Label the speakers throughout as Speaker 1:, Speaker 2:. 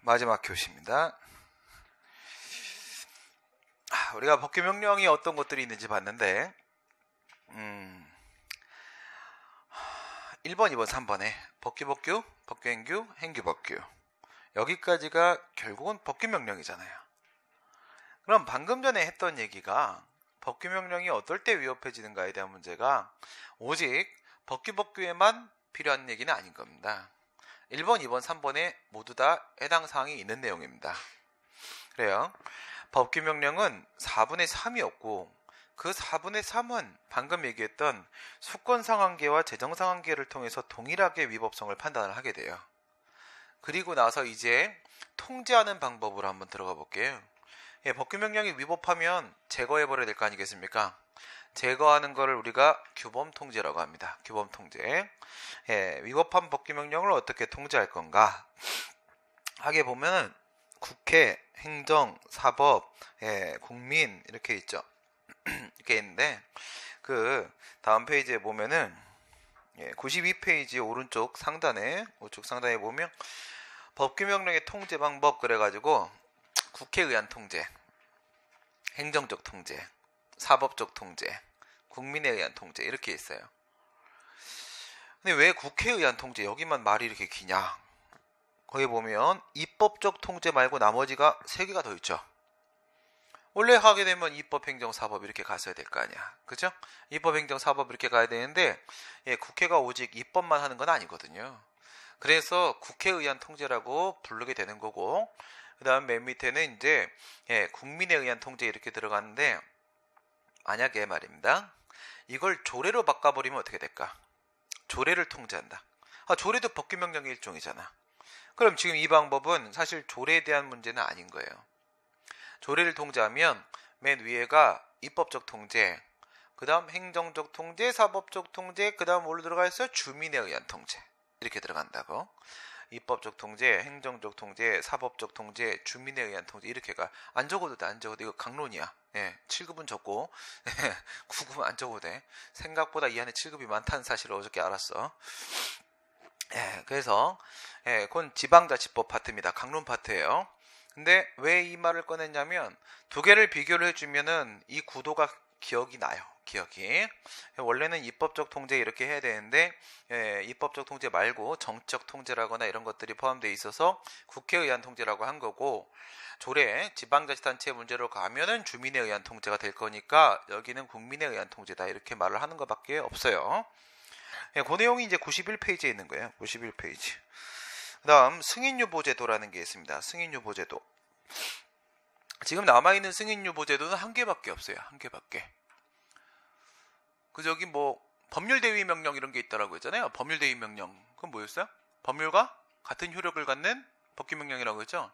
Speaker 1: 마지막 교시입니다. 우리가 법규명령이 어떤 것들이 있는지 봤는데 1번, 2번, 3번에 법규, 법규행규, 행규법규, 여기까지가 결국은 법규명령이잖아요. 그럼 방금 전에 했던 얘기가 법규명령이 어떨 때 위협해지는가에 대한 문제가 오직 법규에만 필요한 얘기는 아닌 겁니다. 1번, 2번, 3번에 모두 다 해당 사항이 있는 내용입니다. 그래요. 법규명령은 4분의 3이었고 그 4분의 3은 방금 얘기했던 수권상한계와 재정상한계를 통해서 동일하게 위법성을 판단을 하게 돼요. 그리고 나서 이제 통제하는 방법으로 한번 들어가 볼게요. 법규명령이 위법하면 제거해버려야 될 거 아니겠습니까? 제거하는 거를 우리가 규범통제라고 합니다. 규범통제. 위법한 법규명령을 어떻게 통제할 건가? 하게 보면 국회, 행정, 사법, 국민 이렇게 있죠. 이렇게 있는데 그 다음 페이지에 보면은 92페이지 오른쪽 상단에 보면 법규명령의 통제 방법 그래가지고 국회에 의한 통제, 행정적 통제, 사법적 통제, 국민에 의한 통제 이렇게 있어요. 근데 왜 국회에 의한 통제 여기만 말이 이렇게 기냐? 거기 보면 입법적 통제 말고 나머지가 3개가 더 있죠. 원래 하게 되면 입법, 행정, 사법 이렇게 갔어야 될 거 아니야. 그죠? 입법, 행정, 사법 이렇게 가야 되는데 국회가 오직 입법만 하는 건 아니거든요. 그래서 국회에 의한 통제라고 부르게 되는 거고 그 다음 맨 밑에는 이제 국민에 의한 통제 이렇게 들어가는데 만약에 말입니다. 이걸 조례로 바꿔버리면 어떻게 될까? 조례를 통제한다. 조례도 법규명령의 일종이잖아. 그럼 지금 이 방법은 사실 조례에 대한 문제는 아닌 거예요. 조례를 통제하면 맨 위에가 입법적 통제, 그 다음 행정적 통제, 사법적 통제, 그 다음 뭘로 들어가 있어요? 주민에 의한 통제 이렇게 들어간다고. 입법적 통제, 행정적 통제, 사법적 통제, 주민에 의한 통제 이렇게 가. 안 적어도 돼. 안 적어도 돼. 이거 강론이야. 7급은 적고 9급은 안 적어도 돼. 생각보다 이 안에 7급이 많다는 사실을 어저께 알았어. 그래서 그건 지방자치법 파트입니다. 강론 파트예요. 근데 왜 이 말을 꺼냈냐면 두 개를 비교를 해주면은 이 구도가 기억이 나요. 기억이. 원래는 입법적 통제 이렇게 해야 되는데 입법적 통제 말고 정적 통제라거나 이런 것들이 포함되어 있어서 국회에 의한 통제라고 한 거고 조례, 지방자치단체 문제로 가면은 주민에 의한 통제가 될 거니까 여기는 국민에 의한 통제다 이렇게 말을 하는 것밖에 없어요. 그 내용이 이제 91페이지에 있는 거예요. 91페이지. 그 다음 승인유보제도라는 게 있습니다. 승인유보제도. 지금 남아있는 승인유보제도는 한 개밖에 없어요. 한 개밖에. 저기 법률대위명령 이런 게 있다라고 했잖아요. 법률대위명령. 그건 뭐였어요? 법률과 같은 효력을 갖는 법규명령이라고 했죠.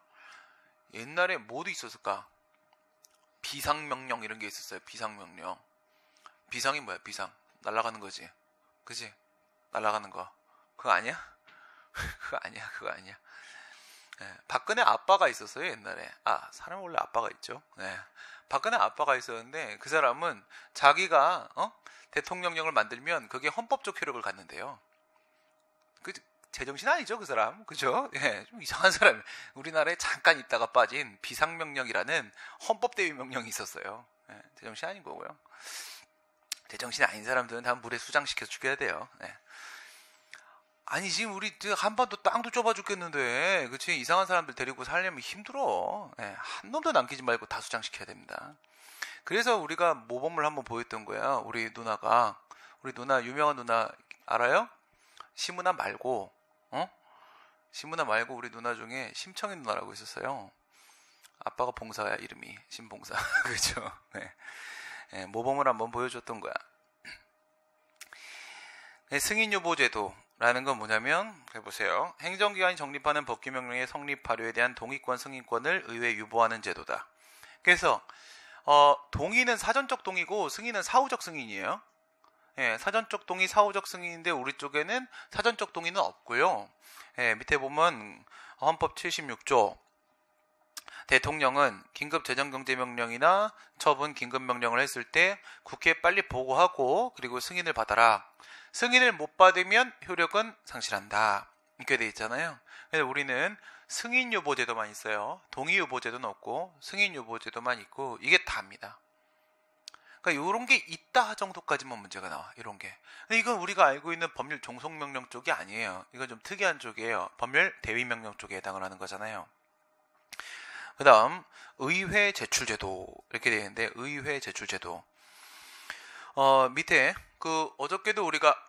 Speaker 1: 옛날에 뭐도 있었을까? 비상명령 이런 게 있었어요. 비상명령. 비상이 뭐야? 비상. 날아가는 거지. 그치? 날아가는 거. 그거 아니야? 그거 아니야. 박근혜 아빠가 있었어요. 옛날에. 사람 원래 아빠가 있죠. 박근혜 아빠가 있었는데 그 사람은 자기가 대통령령을 만들면 그게 헌법적 효력을 갖는데요. 제정신 아니죠, 그 사람. 그죠? 좀 이상한 사람. 우리나라에 잠깐 있다가 빠진 비상명령이라는 헌법대위 명령이 있었어요. 제정신 아닌 거고요. 제정신 아닌 사람들은 다 물에 수장시켜서 죽여야 돼요. 아니 지금 우리 한반도 땅도 좁아 죽겠는데 그치? 이상한 사람들 데리고 살려면 힘들어. 한 놈도 남기지 말고 다 수장시켜야 됩니다. 그래서 우리가 모범을 한번 보였던 거야. 우리 누나 유명한 누나 알아요? 시문화 말고 우리 누나 중에 심청인 누나라고 있었어요. 아빠가 봉사야 이름이 신봉사. 그죠? 모범을 한번 보여줬던 거야. 승인유보제도라는 건 뭐냐면 해보세요. 행정기관이 정립하는 법규명령의 성립 발효에 대한 동의권 승인권을 의회에 유보하는 제도다. 그래서 동의는 사전적 동의고 승인은 사후적 승인이에요. 사전적 동의, 사후적 승인인데 우리 쪽에는 사전적 동의는 없고요. 밑에 보면 헌법 76조 대통령은 긴급재정경제명령이나 처분 긴급명령을 했을 때 국회에 빨리 보고하고 그리고 승인을 받아라. 승인을 못 받으면 효력은 상실한다. 이렇게 돼 있잖아요. 그래서 우리는 승인유보제도만 있어요. 동의유보제도는 없고 승인유보제도만 있고 이게 다입니다. 그러니까 이런 게 있다 정도까지만 문제가 나와. 이런 게. 근데 이건 우리가 알고 있는 법률 종속명령 쪽이 아니에요. 이건 좀 특이한 쪽이에요. 법률 대위명령 쪽에 해당을 하는 거잖아요. 그 다음 의회 제출제도 이렇게 되어 있는데 의회 제출제도 밑에 어저께도 우리가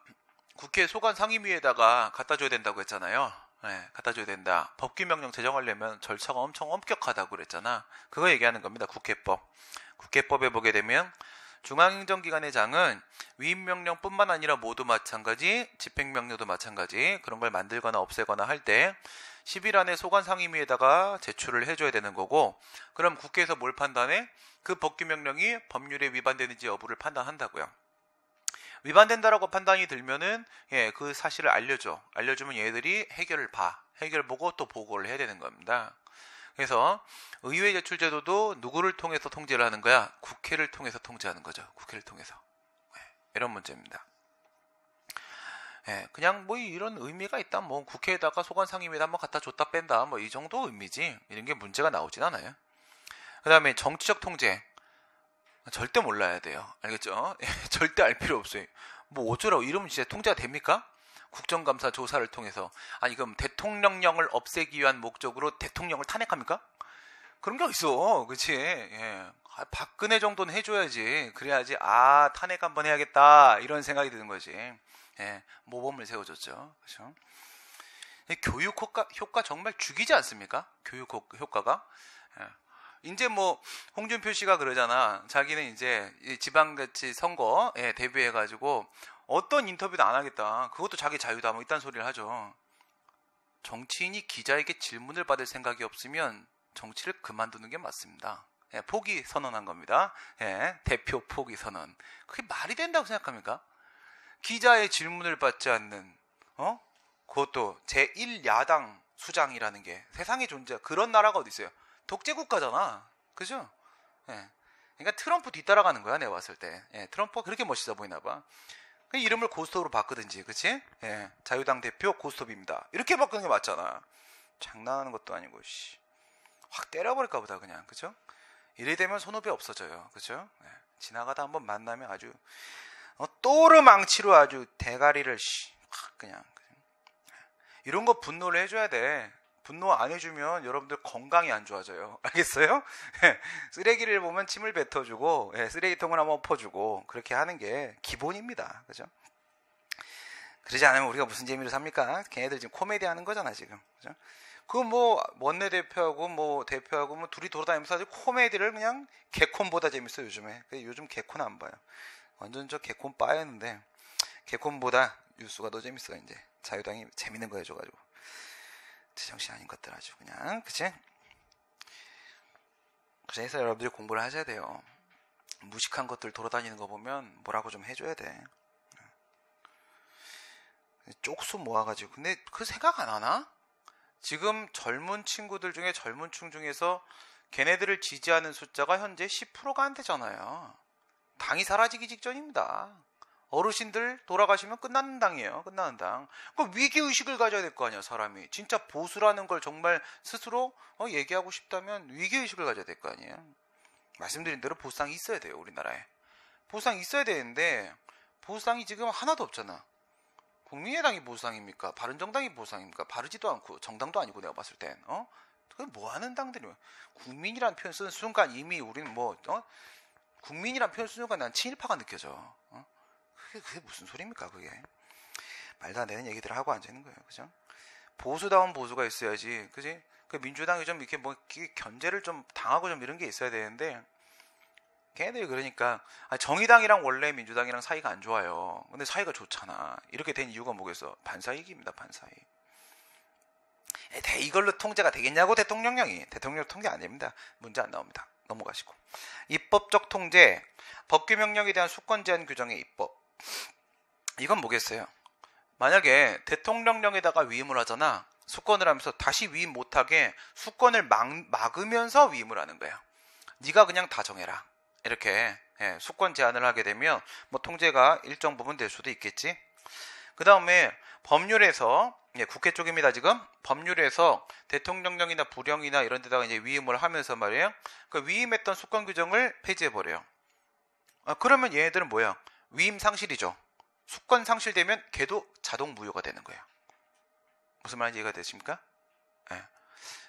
Speaker 1: 국회 소관 상임위에다가 갖다 줘야 된다고 했잖아요. 네, 갖다 줘야 된다. 법규명령 제정하려면 절차가 엄청 엄격하다고 그랬잖아. 그거 얘기하는 겁니다. 국회법. 국회법에 보게 되면 중앙행정기관의 장은 위임명령뿐만 아니라 모두 마찬가지, 집행명령도 마찬가지 그런 걸 만들거나 없애거나 할 때 10일 안에 소관상임위에다가 제출을 해줘야 되는 거고, 그럼 국회에서 뭘 판단해? 그 법규명령이 법률에 위반되는지 여부를 판단한다고요. 위반된다라고 판단이 들면은 그 사실을 알려주면 얘들이 해결을 해결 보고 또 보고를 해야 되는 겁니다. 그래서 의회 제출 제도도 누구를 통해서 통제를 하는 거야? 국회를 통해서 통제하는 거죠. 국회를 통해서. 이런 문제입니다. 그냥 뭐 이런 의미가 있다. 뭐 국회에다가 소관 상임위에다 한번 갖다 줬다 뺀다. 뭐 이 정도 의미지. 이런 게 문제가 나오진 않아요. 그 다음에 정치적 통제. 절대 몰라야 돼요. 알겠죠? 절대 알 필요 없어요. 뭐 어쩌라고 이러면 진짜 통제가 됩니까? 국정감사 조사를 통해서. 아니 그럼 대통령령을 없애기 위한 목적으로 대통령을 탄핵합니까? 그런 게 어딨어. 그치? 박근혜 정도는 해줘야지. 그래야지 탄핵 한번 해야겠다 이런 생각이 드는 거지. 모범을 세워줬죠. 그렇죠? 교육 효과 정말 죽이지 않습니까? 교육 효과가. 이제 뭐 홍준표 씨가 그러잖아. 자기는 이제 지방자치 선거에 대비해가지고 어떤 인터뷰도 안 하겠다. 그것도 자기 자유다. 뭐 이딴 소리를 하죠. 정치인이 기자에게 질문을 받을 생각이 없으면 정치를 그만두는 게 맞습니다. 포기 선언한 겁니다. 대표 포기 선언. 그게 말이 된다고 생각합니까? 기자의 질문을 받지 않는 그것도 제1야당 수장이라는 게 세상에 그런 나라가 어디 있어요? 독재국가잖아. 그죠? 그러니까 트럼프 뒤따라가는 거야, 내가 봤을 때. 트럼프가 그렇게 멋있어 보이나 봐. 그 이름을 고스톱으로 바꾸든지, 그치? 자유당 대표 고스톱입니다. 이렇게 바꾸는 게 맞잖아. 장난하는 것도 아니고, 확 때려버릴까 보다, 그냥. 그죠? 이래 되면 손오배 없어져요. 그죠? 지나가다 한번 만나면 아주, 또르망치로 아주 대가리를, 확 그냥. 이런 거 분노를 해줘야 돼. 분노 안 해주면 여러분들 건강이 안 좋아져요. 알겠어요? 쓰레기를 보면 침을 뱉어주고 쓰레기통을 한번 엎어주고 그렇게 하는 게 기본입니다. 그죠? 그러지 않으면 우리가 무슨 재미를 삽니까? 걔네들 지금 코미디 하는 거잖아 지금. 그죠? 그 뭐 원내대표하고 뭐 대표하고 뭐 둘이 돌아다니면서 아주 코미디를 그냥 개콘보다 재밌어 요즘에. 요즘 개콘 안 봐요. 완전 저 개콘 빠였는데 개콘보다 뉴스가 더 재밌어 이제. 자유당이 재밌는 거 해줘가지고. 제정신 아닌 것들 아주 그냥. 그치? 그래서 여러분들이 공부를 하셔야 돼요. 무식한 것들 돌아다니는 거 보면 뭐라고 좀 해줘야 돼. 쪽수 모아가지고. 근데 그 생각 안 하나? 지금 젊은 친구들 중에 젊은 층 중에서 걔네들을 지지하는 숫자가 현재 10%가 안 되잖아요. 당이 사라지기 직전입니다. 어르신들 돌아가시면 끝나는 당이에요. 끝나는 당. 그 위기의식을 가져야 될 거 아니야, 사람이. 진짜 보수라는 걸 정말 스스로 얘기하고 싶다면 위기의식을 가져야 될 거 아니에요. 말씀드린 대로 보수당이 있어야 돼요, 우리나라에. 보수당이 있어야 되는데 보수당이 지금 하나도 없잖아. 국민의당이 보수당입니까? 바른정당이 보수당입니까? 바르지도 않고 정당도 아니고 내가 봤을 땐. 그게 뭐 하는 당들이야. 국민이란 표현 쓰는 순간 이미 우리는 국민이란 표현 쓰는 순간 난 친일파가 느껴져. 그게 무슨 소리입니까, 그게? 말도 안 되는 얘기들을 하고 앉아있는 거예요, 그죠? 보수다운 보수가 있어야지, 그지? 그 민주당이 좀 이렇게 견제를 좀 당하고 좀 이런 게 있어야 되는데, 걔네들이 그러니까, 정의당이랑 원래 민주당이랑 사이가 안 좋아요. 근데 사이가 좋잖아. 이렇게 된 이유가 뭐겠어? 반사이기입니다, 반사이. 이걸로 통제가 되겠냐고, 대통령령이. 대통령 통제 안 됩니다. 문제 안 나옵니다. 넘어가시고. 입법적 통제, 법규명령에 대한 수권 제한 규정의 입법. 이건 뭐겠어요? 만약에 대통령령에다가 위임을 하잖아. 수권을 하면서 다시 위임 못하게 수권을 막으면서 위임을 하는 거예요. 네가 그냥 다 정해라. 이렇게 수권 제한을 하게 되면 뭐 통제가 일정 부분 될 수도 있겠지. 그 다음에 법률에서 예, 국회 쪽입니다. 지금 법률에서 대통령령이나 부령이나 이런 데다가 이제 위임을 하면서 말이에요. 그 위임했던 수권 규정을 폐지해 버려요. 그러면 얘네들은 뭐야? 위임 상실이죠. 수권 상실되면 걔도 자동 무효가 되는 거예요. 무슨 말인지 이해가 되십니까? 예.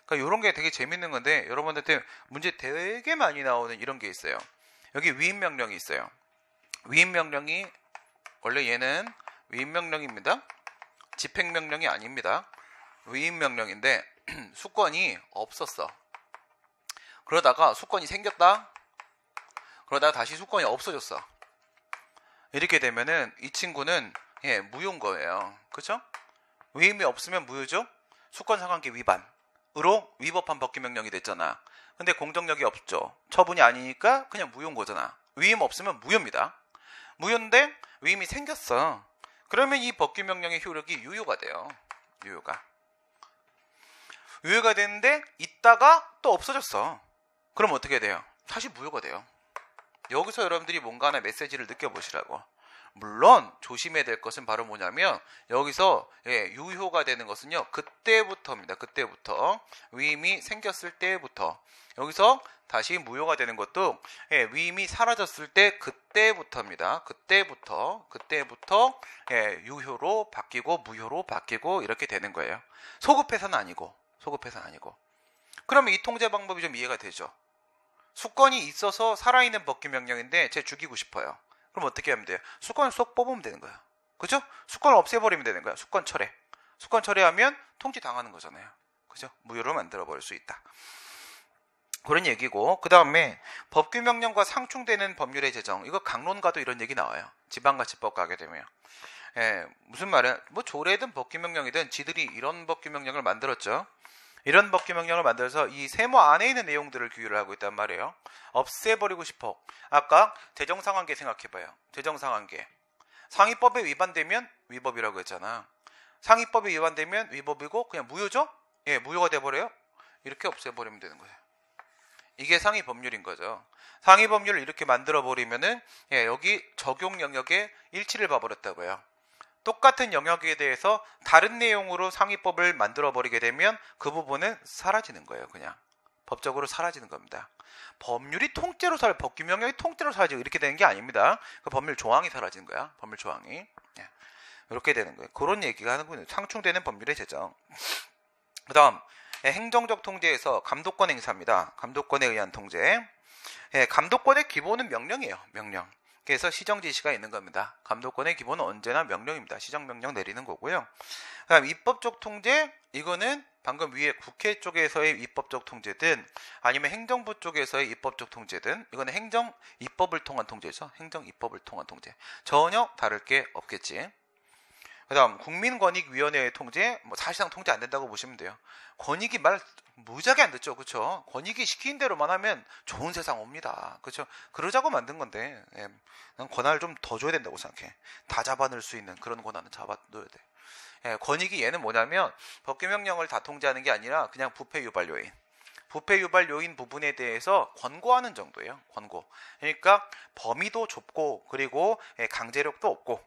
Speaker 1: 그러니까 이런 게 되게 재밌는 건데 여러분들한테 문제 되게 많이 나오는 이런 게 있어요. 여기 위임 명령이 있어요. 위임 명령이 원래 얘는 위임 명령입니다. 집행 명령이 아닙니다. 위임 명령인데 수권이 없었어. 그러다가 수권이 생겼다. 그러다가 다시 수권이 없어졌어. 이렇게 되면은 이 친구는 무효인 거예요. 그렇죠? 위임이 없으면 무효죠. 수권 상한계 위반으로 위법한 법규 명령이 됐잖아. 근데 공정력이 없죠. 처분이 아니니까 그냥 무효인 거잖아. 위임 없으면 무효입니다. 무효인데 위임이 생겼어. 그러면 이 법규 명령의 효력이 유효가 돼요. 유효가 되는데 있다가 또 없어졌어. 그럼 어떻게 돼요? 다시 무효가 돼요. 여기서 여러분들이 뭔가 하나 메시지를 느껴보시라고. 물론 조심해야 될 것은 바로 뭐냐면 여기서 유효가 되는 것은요. 그때부터입니다. 그때부터. 위임이 생겼을 때부터. 여기서 다시 무효가 되는 것도 위임이 사라졌을 때 그때부터입니다. 그때부터 유효로 바뀌고 무효로 바뀌고 이렇게 되는 거예요. 소급해서는 아니고. 그러면 이 통제 방법이 좀 이해가 되죠. 수권이 있어서 살아있는 법규 명령인데 쟤 죽이고 싶어요. 그럼 어떻게 하면 돼요? 수권을 쏙 뽑으면 되는 거야. 그죠? 수권을 없애버리면 되는 거야. 수권 철회하면 통지 당하는 거잖아요. 그죠? 무효로 만들어버릴 수 있다. 그런 얘기고, 그 다음에 법규 명령과 상충되는 법률의 제정. 이거 강론가도 이런 얘기 나와요. 지방자치법 가게 되면. 무슨 말이야? 뭐 조례든 법규 명령이든 지들이 이런 법규 명령을 만들었죠. 이런 법규 명령을 만들어서 이 세무 안에 있는 내용들을 규율을 하고 있단 말이에요. 없애버리고 싶어. 아까 재정상한계 생각해봐요. 재정상한계. 상위법에 위반되면 위법이라고 했잖아. 상위법에 위반되면 위법이고 그냥 무효죠? 무효가 돼버려요. 이렇게 없애버리면 되는 거예요. 이게 상위 법률인 거죠. 상위 법률을 이렇게 만들어버리면은 여기 적용 영역에 일치를 봐버렸다고요. 똑같은 영역에 대해서 다른 내용으로 상위법을 만들어버리게 되면 그 부분은 사라지는 거예요. 그냥 법적으로 사라지는 겁니다. 법률이 통째로 법규 명령이 통째로 사라지고 이렇게 되는 게 아닙니다. 그 법률 조항이 사라지는 거야. 법률 조항이. 이렇게 되는 거예요. 그런 얘기가 하는군요. 상충되는 법률의 제정. 그 다음 행정적 통제에서 감독권 행사입니다. 감독권에 의한 통제. 감독권의 기본은 명령이에요. 명령. 그래서 시정 지시가 있는 겁니다. 감독권의 기본은 언제나 명령입니다. 시정명령 내리는 거고요. 그다음 입법적 통제, 이거는 방금 위에 국회 쪽에서의 입법적 통제든 아니면 행정부 쪽에서의 입법적 통제든 이거는 행정 입법을 통한 통제죠. 행정 입법을 통한 통제. 전혀 다를 게 없겠지. 그다음 국민권익위원회의 통제, 사실상 통제 안 된다고 보시면 돼요. 권익이 말 무지하게 안 듣죠, 그렇죠? 권익이 시킨 대로만 하면 좋은 세상 옵니다, 그렇죠? 그러자고 만든 건데, 난 권한을 좀 더 줘야 된다고 생각해. 다 잡아넣을 수 있는 그런 권한은 잡아넣어야 돼. 권익이 얘는 뭐냐면 법규명령을 다 통제하는 게 아니라 그냥 부패 유발 요인. 부패 유발 요인 부분에 대해서 권고하는 정도예요. 권고. 그러니까 범위도 좁고 그리고 강제력도 없고.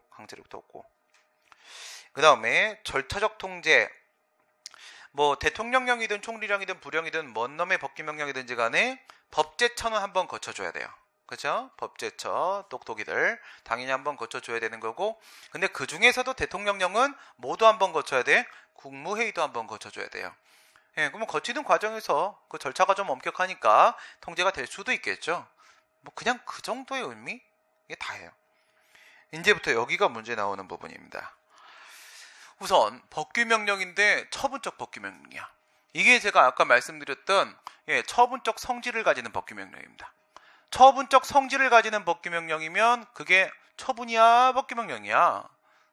Speaker 1: 그 다음에 절차적 통제, 대통령령이든 총리령이든 부령이든 뭔 놈의 법규명령이든지 간에 법제처는 한번 거쳐줘야 돼요. 그죠? 법제처, 똑똑이들 당연히 한번 거쳐줘야 되는 거고, 근데 그 중에서도 대통령령은 모두 한번 거쳐야 돼. 국무회의도 한번 거쳐줘야 돼요. 그러면 거치는 과정에서 그 절차가 좀 엄격하니까 통제가 될 수도 있겠죠. 그냥 그 정도의 의미? 이게 다예요. 이제부터 여기가 문제 나오는 부분입니다. 우선 법규명령인데 처분적 법규명령이야. 이게 제가 아까 말씀드렸던 처분적 성질을 가지는 법규명령입니다. 처분적 성질을 가지는 법규명령이면 그게 처분이야 법규명령이야?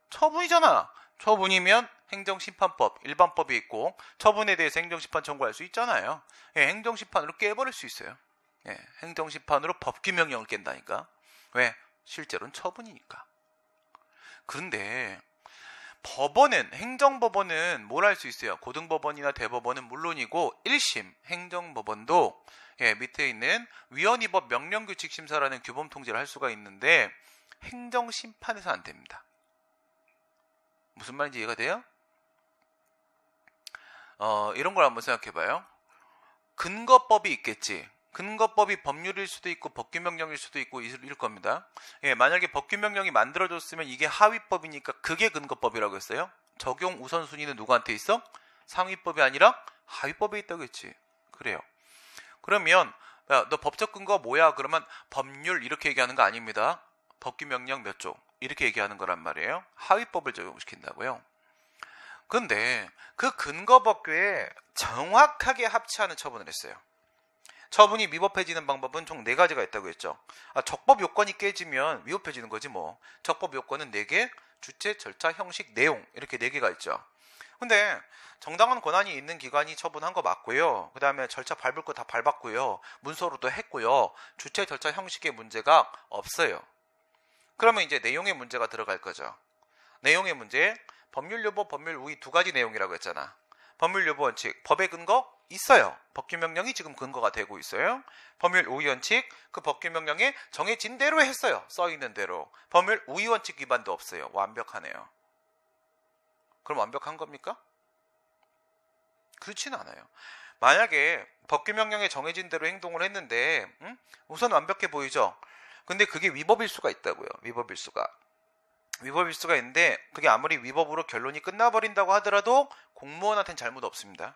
Speaker 1: 처분이잖아. 처분이면 행정심판법, 일반법이 있고 처분에 대해서 행정심판 청구할 수 있잖아요. 행정심판으로 깨버릴 수 있어요. 행정심판으로 법규명령을 깬다니까. 왜? 실제로는 처분이니까. 그런데 법원은, 행정법원은 뭘 할 수 있어요? 고등법원이나 대법원은 물론이고 1심 행정법원도 밑에 있는 위헌위법 명령규칙심사라는 규범통제를 할 수가 있는데 행정심판에서 안 됩니다. 무슨 말인지 이해가 돼요? 이런 걸 한번 생각해봐요. 근거법이 있겠지. 근거법이 법률일 수도 있고 법규명령일 수도 있고 일 겁니다. 예, 만약에 법규명령이 만들어졌으면 이게 하위법이니까 그게 근거법이라고 했어요. 적용 우선순위는 누구한테 있어? 상위법이 아니라 하위법에 있다고 했지. 그래요. 그러면 야, 너 법적 근거 뭐야? 그러면 법률 이렇게 얘기하는 거 아닙니다. 법규명령 몇 조 이렇게 얘기하는 거란 말이에요. 하위법을 적용시킨다고요. 근데 그 근거법규에 정확하게 합치하는 처분을 했어요. 처분이 미법해지는 방법은 총 4가지가 있다고 했죠. 적법 요건이 깨지면 미법해지는 거지 뭐. 적법 요건은 4개, 주체, 절차, 형식, 내용 이렇게 4개가 있죠. 근데 정당한 권한이 있는 기관이 처분한 거 맞고요. 그 다음에 절차 밟을 거 다 밟았고요. 문서로도 했고요. 주체, 절차, 형식의 문제가 없어요. 그러면 이제 내용의 문제가 들어갈 거죠. 내용의 문제, 법률 요보, 법률 우위 2가지 내용이라고 했잖아. 법률 요보 원칙, 법의 근거 있어요. 법규명령이 지금 근거가 되고 있어요. 법률 우위 원칙, 그 법규명령에 정해진 대로 했어요. 써있는 대로. 법률 우위 원칙 위반도 없어요. 완벽하네요. 그럼 완벽한 겁니까? 그렇지는 않아요. 만약에 법규명령에 정해진 대로 행동을 했는데 우선 완벽해 보이죠? 근데 그게 위법일 수가 있다고요. 위법일 수가 있는데 그게 아무리 위법으로 결론이 끝나버린다고 하더라도 공무원한테는 잘못 없습니다.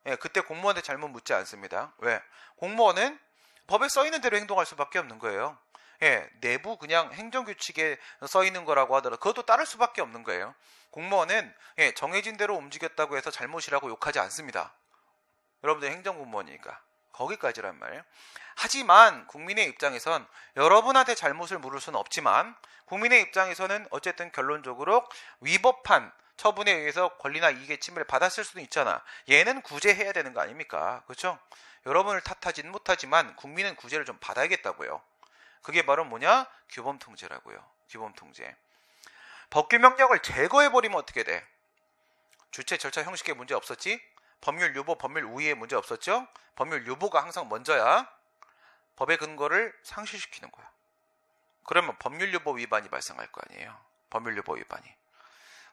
Speaker 1: 예, 그때 공무원한테 잘못 묻지 않습니다. 왜? 공무원은 법에 써있는 대로 행동할 수밖에 없는 거예요. 예, 내부 그냥 행정규칙에 써있는 거라고 하더라도 그것도 따를 수밖에 없는 거예요. 공무원은 정해진 대로 움직였다고 해서 잘못이라고 욕하지 않습니다. 여러분들 행정공무원이니까. 거기까지란 말이에요. 하지만 국민의 입장에선 여러분한테 잘못을 물을 수는 없지만 국민의 입장에서는 어쨌든 결론적으로 위법한 처분에 의해서 권리나 이익의 침해를 받았을 수도 있잖아. 얘는 구제해야 되는 거 아닙니까? 그렇죠? 여러분을 탓하진 못하지만 국민은 구제를 좀 받아야겠다고요. 그게 바로 뭐냐? 규범통제라고요. 규범통제. 법규명령을 제거해버리면 어떻게 돼? 주체, 절차, 형식에 문제 없었지? 법률 유보, 법률 우위에 문제 없었죠? 법률 유보가 항상 먼저야. 법의 근거를 상실시키는 거야. 그러면 법률 유보 위반이 발생할 거 아니에요. 법률 유보 위반이.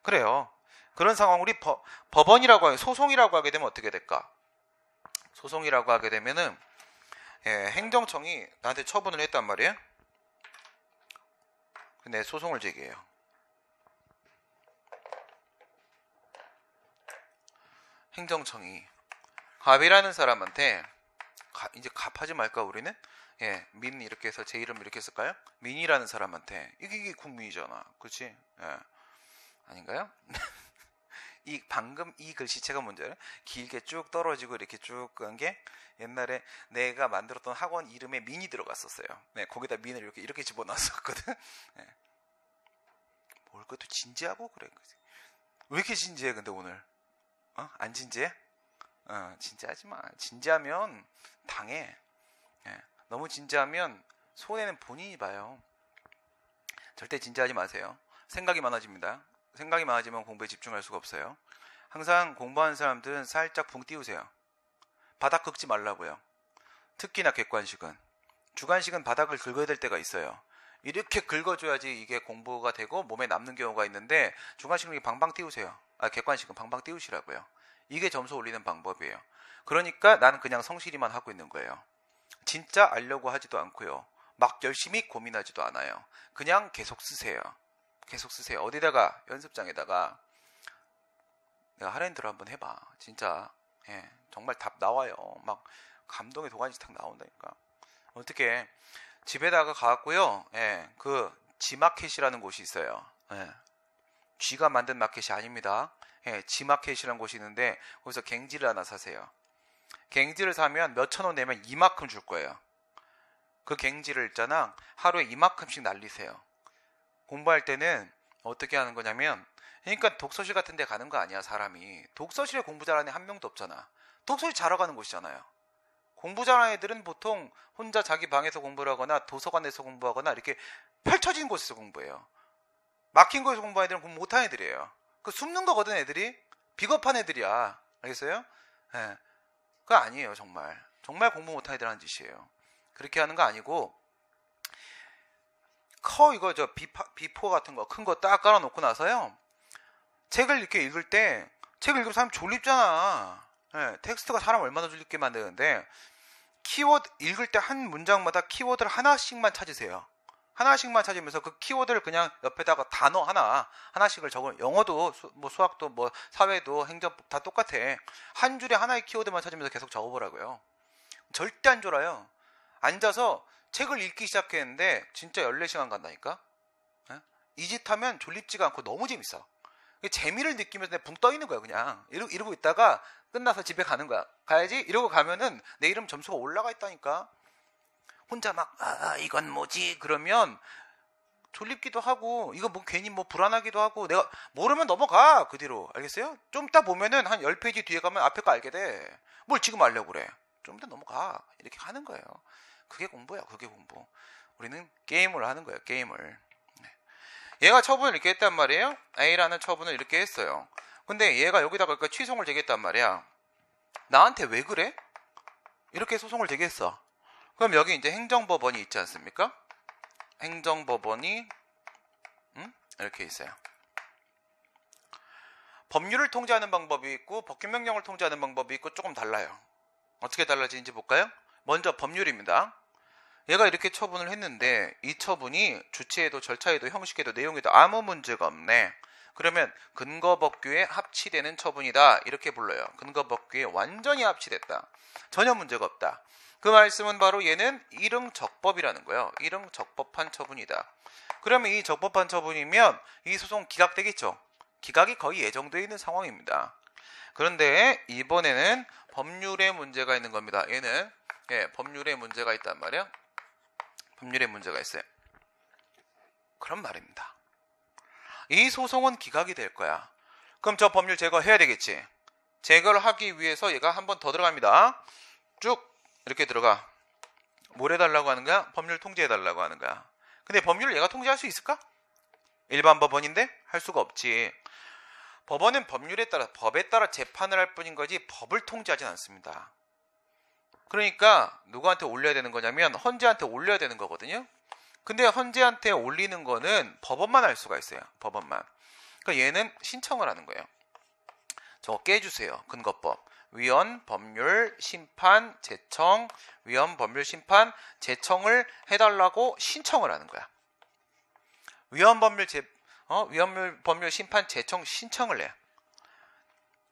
Speaker 1: 그래요. 그런 상황 우리 법원이라고 소송이라고 하게 되면 어떻게 될까? 소송이라고 하게 되면은 행정청이 나한테 처분을 했단 말이에요. 근데 소송을 제기해요. 행정청이 갑이라는 사람한테 이제 갑하지 말까 우리는? 민 이렇게 해서 제 이름 이렇게 쓸까요? 민이라는 사람한테 이게 국민이잖아. 그렇지? 아닌가요? 방금 이 글씨체가 문제예요. 길게 쭉 떨어지고 이렇게 쭉 간 게 옛날에 내가 만들었던 학원 이름에 민이 들어갔었어요. 네, 거기다 민을 이렇게 집어넣었거든. 네. 뭘 그것도 진지하고 그래. 왜 이렇게 진지해 근데 오늘? 안 진지해? 진지하지 마. 진지하면 당해. 너무 진지하면 손해는 본인이 봐요. 절대 진지하지 마세요. 생각이 많아집니다. 생각이 많아지면 공부에 집중할 수가 없어요. 항상 공부하는 사람들은 살짝 붕 띄우세요. 바닥 긁지 말라고요. 특히나 객관식은. 주관식은 바닥을 긁어야 될 때가 있어요. 이렇게 긁어줘야지 이게 공부가 되고 몸에 남는 경우가 있는데 주관식은 방방 띄우세요. 객관식은 방방 띄우시라고요. 이게 점수 올리는 방법이에요. 그러니까 나는 그냥 성실히만 하고 있는 거예요. 진짜 알려고 하지도 않고요. 막 열심히 고민하지도 않아요. 그냥 계속 쓰세요. 계속 쓰세요. 어디다가 연습장에다가 내가 하랜드로 한번 해봐. 진짜 정말 답 나와요. 막 감동의 도가니지 탁 나온다니까. 어떻게 집에다가 가갖고요. 그 지마켓이라는 곳이 있어요. 쥐가 만든 마켓이 아닙니다. 지마켓이라는 곳이 있는데 거기서 갱지를 하나 사세요. 갱지를 사면 몇천 원 내면 이만큼 줄 거예요. 그 갱지를 있잖아. 하루에 이만큼씩 날리세요. 공부할 때는 어떻게 하는 거냐면 그러니까 독서실 같은 데 가는 거 아니야 사람이. 독서실에 공부 잘하는 애 한 명도 없잖아. 독서실 자러 가는 곳이잖아요. 공부 잘하는 애들은 보통 혼자 자기 방에서 공부를 하거나 도서관에서 공부하거나 이렇게 펼쳐진 곳에서 공부해요. 막힌 곳에서 공부하는 애들은 공부 못하는 애들이에요. 그 숨는 거거든 애들이. 비겁한 애들이야. 알겠어요? 그거 아니에요 정말. 정말 공부 못하는 애들 하는 짓이에요. 그렇게 하는 거 아니고 이거 비포 같은 거 큰 거 딱 깔아놓고 나서요. 책을 이렇게 읽을 때 책 읽으면 사람 졸립잖아. 텍스트가 사람 얼마나 졸립게 만드는데, 키워드 읽을 때 한 문장마다 키워드를 하나씩만 찾으세요. 하나씩만 찾으면서 그 키워드를 그냥 옆에다가 단어 하나씩을 적으면, 영어도 뭐 수학도 뭐 사회도 행정법 다 똑같아. 한 줄에 하나의 키워드만 찾으면서 계속 적어보라고요. 절대 안 졸아요. 앉아서 책을 읽기 시작했는데 진짜 14시간 간다니까. 이 짓 하면 졸립지가 않고 너무 재밌어. 재미를 느끼면서 붕 떠 있는 거야. 그냥 이러고 있다가 끝나서 집에 가는 거야. 가야지 이러고 가면은 내 이름 점수가 올라가 있다니까. 혼자 막 이건 뭐지? 그러면 졸립기도 하고, 이거 뭐 괜히 뭐 불안하기도 하고, 내가 모르면 넘어가 그 뒤로. 알겠어요? 좀 이따 보면은 한 10페이지 뒤에 가면 앞에 거 알게 돼. 뭘 지금 알려고 그래. 좀 이따 넘어가. 이렇게 하는 거예요. 그게 공부야. 그게 공부. 우리는 게임을 하는 거예요. 게임을. 얘가 처분을 이렇게 했단 말이에요. A라는 처분을 이렇게 했어요. 근데 얘가 여기다가 그러니까 취소를 제기했단 말이야. 나한테 왜 그래? 이렇게 소송을 제기했어. 그럼 여기 이제 행정법원이 있지 않습니까? 행정법원이 이렇게 있어요. 법률을 통제하는 방법이 있고 법규명령을 통제하는 방법이 있고 조금 달라요. 어떻게 달라지는지 볼까요? 먼저 법률입니다. 얘가 이렇게 처분을 했는데 이 처분이 주체에도 절차에도 형식에도 내용에도 아무 문제가 없네. 그러면 근거법규에 합치되는 처분이다. 이렇게 불러요. 근거법규에 완전히 합치됐다. 전혀 문제가 없다. 그 말씀은 바로 얘는 일응적법이라는 거예요. 일응적법한 처분이다. 그러면 이 적법한 처분이면 이 소송 기각되겠죠. 기각이 거의 예정되어 있는 상황입니다. 그런데 이번에는 법률에 문제가 있는 겁니다. 얘는 법률에 문제가 있단 말이에요. 법률에 문제가 있어요. 그런 말입니다. 이 소송은 기각이 될 거야. 그럼 저 법률 제거해야 되겠지. 제거를 하기 위해서 얘가 한 번 더 들어갑니다. 쭉 이렇게 들어가. 뭘 해달라고 하는 거야? 법률 통제해달라고 하는 거야. 근데 법률을 얘가 통제할 수 있을까? 일반 법원인데 할 수가 없지. 법원은 법에 따라 재판을 할 뿐인 거지 법을 통제하진 않습니다. 그러니까 누구한테 올려야 되는 거냐면 헌재한테 올려야 되는 거거든요. 근데 헌재한테 올리는 거는 법원만 할 수가 있어요. 법원만. 그러니까 얘는 신청을 하는 거예요. 저거 깨주세요. 근거법. 위헌, 법률, 심판, 제청, 위헌, 법률, 심판, 제청을 해달라고 신청을 하는 거야. 위헌, 법률, 심판, 제청 신청을 해.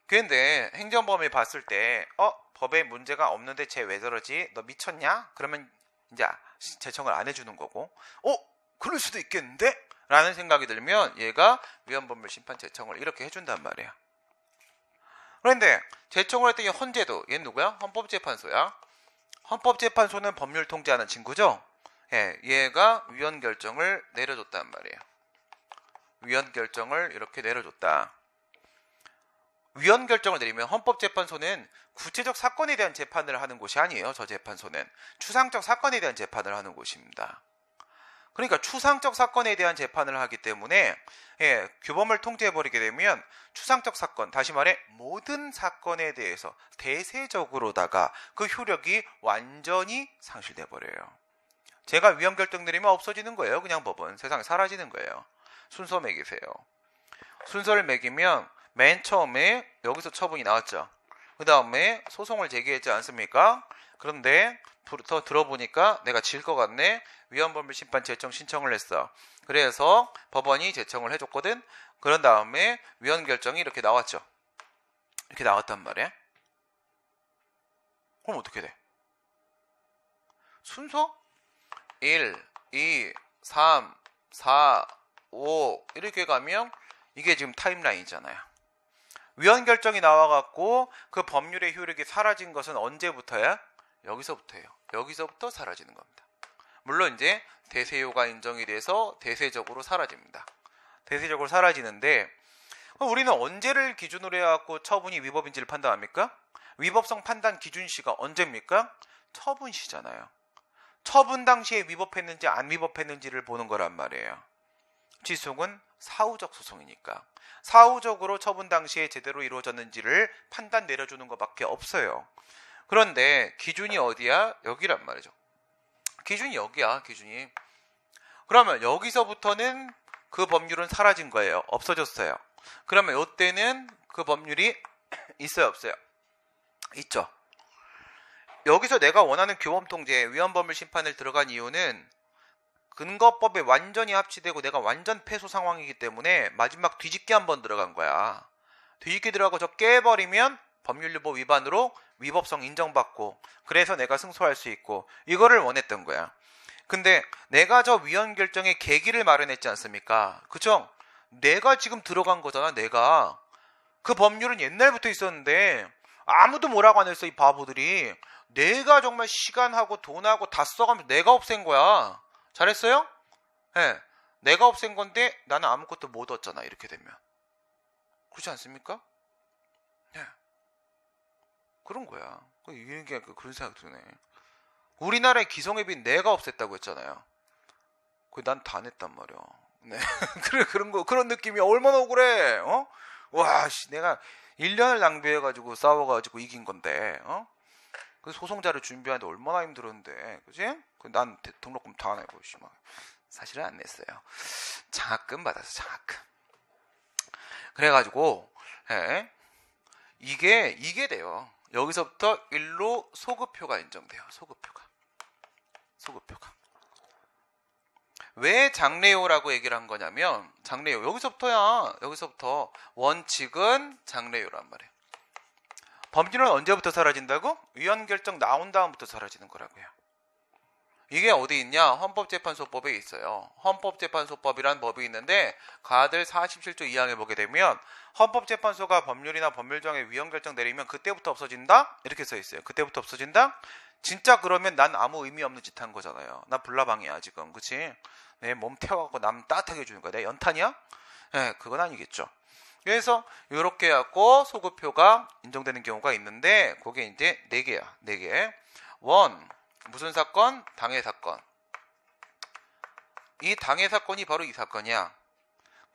Speaker 1: 그런데 행정법원이 봤을 때 법에 문제가 없는데 쟤 왜 저러지? 너 미쳤냐? 그러면 이제 제청을 안 해주는 거고, 그럴 수도 있겠는데? 라는 생각이 들면 얘가 위헌, 법률, 심판, 제청을 이렇게 해준단 말이야. 그런데 제청을 했더니 헌재도, 얘는 누구야? 헌법재판소야. 헌법재판소는 법률 통제하는 친구죠. 얘가 위헌 결정을 내려줬단 말이에요. 위헌 결정을 이렇게 내려줬다. 위헌 결정을 내리면 헌법재판소는 구체적 사건에 대한 재판을 하는 곳이 아니에요. 저 재판소는 추상적 사건에 대한 재판을 하는 곳입니다. 그러니까 추상적 사건에 대한 재판을 하기 때문에 규범을 통제해버리게 되면 추상적 사건, 다시 말해 모든 사건에 대해서 대세적으로다가 그 효력이 완전히 상실돼버려요. 제가 위헌 결정 내리면 없어지는 거예요. 그냥 법은 세상에 사라지는 거예요. 순서 매기세요. 순서를 매기면 맨 처음에 여기서 처분이 나왔죠. 그 다음에 소송을 제기했지 않습니까? 그런데 더 들어보니까 내가 질 것 같네. 위헌, 법률, 심판, 제청 신청을 했어. 그래서 법원이 제청을 해줬거든. 그런 다음에 위헌 결정이 이렇게 나왔죠. 이렇게 나왔단 말이야. 그럼 어떻게 돼? 순서 1, 2, 3, 4, 5 이렇게 가면 이게 지금 타임라인이잖아요. 위헌 결정이 나와갖고 그 법률의 효력이 사라진 것은 언제부터야? 여기서부터예요. 여기서부터 사라지는 겁니다. 물론 이제 대세효가 인정이 돼서 대세적으로 사라집니다. 대세적으로 사라지는데 우리는 언제를 기준으로 해갖고 처분이 위법인지를 판단합니까? 위법성 판단 기준시가 언제입니까? 처분시잖아요. 처분 당시에 위법했는지 안 위법했는지를 보는 거란 말이에요. 지속은 사후적 소송이니까 사후적으로 처분 당시에 제대로 이루어졌는지를 판단 내려주는 것밖에 없어요. 그런데 기준이 어디야? 여기란 말이죠. 기준이 여기야. 기준이. 그러면 여기서부터는 그 법률은 사라진 거예요. 없어졌어요. 그러면 이때는 그 법률이 있어요, 없어요? 있죠. 여기서 내가 원하는 규범통제, 위헌법률 심판을 들어간 이유는 근거법에 완전히 합치되고 내가 완전 패소 상황이기 때문에 마지막 뒤집기 한번 들어간 거야. 뒤집기 들어가고 저 깨버리면 법률유보 위반으로 위법성 인정받고 그래서 내가 승소할 수 있고 이거를 원했던 거야. 근데 내가 저 위헌 결정의 계기를 마련했지 않습니까? 그쵸? 내가 지금 들어간 거잖아. 내가 그 법률은 옛날부터 있었는데 아무도 뭐라고 안 했어. 이 바보들이. 내가 정말 시간하고 돈하고 다 써가면서 내가 없앤 거야. 잘했어요? 네. 내가 없앤 건데 나는 아무것도 못 얻잖아. 이렇게 되면. 그렇지 않습니까? 네. 그런 거야. 이게 그런 생각 드네. 우리나라의 기성예비는 내가 없앴다고 했잖아요. 난 다 냈단 말이야. 네. 그래, 그런 느낌이 얼마나 억울해, 어? 와, 내가 1년을 낭비해가지고 싸워가지고 이긴 건데, 어? 그 소송자를 준비하는데 얼마나 힘들었는데, 그지? 난 등록금 다 내고, 사실은 안 냈어요. 장학금 받았어, 장학금. 그래가지고, 예. 이게 돼요. 여기서부터 일로 소급표가 인정돼요. 소급표가. 왜 장래요라고 얘기를 한 거냐면 장래요. 여기서부터 원칙은 장래요란 말이에요. 법률은 언제부터 사라진다고? 위헌 결정 나온 다음부터 사라지는 거라고요. 이게 어디 있냐? 헌법재판소법에 있어요. 헌법재판소법이란 법이 있는데 가들 47조 2항에 보게 되면 헌법재판소가 법률이나 법률정의 위헌 결정 내리면 그때부터 없어진다? 이렇게 써 있어요. 그때부터 없어진다? 진짜 그러면 난 아무 의미 없는 짓 한 거잖아요. 나 불나방이야 지금. 그치? 내 몸 태워갖고 남 따뜻하게 해주는 거야. 내가 연탄이야? 네, 그건 아니겠죠. 그래서 이렇게 해갖고 소급표가 인정되는 경우가 있는데 그게 이제 4개야. 4개. 원, 무슨 사건? 당해 사건. 이 당해 사건이 바로 이 사건이야.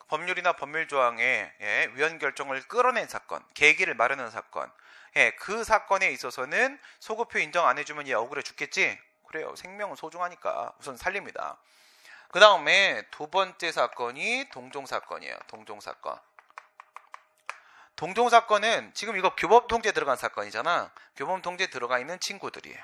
Speaker 1: 법률이나 법률조항에 위헌 결정을 끌어낸 사건, 계기를 마련한 사건. 그 사건에 있어서는 소급표 인정 안 해주면 얘 억울해 죽겠지? 그래요. 생명은 소중하니까 우선 살립니다. 그 다음에 두 번째 사건이 동종사건이에요. 동종사건. 동종사건은 지금 이거 규범통제 들어간 사건이잖아. 규범통제 들어가 있는 친구들이에요.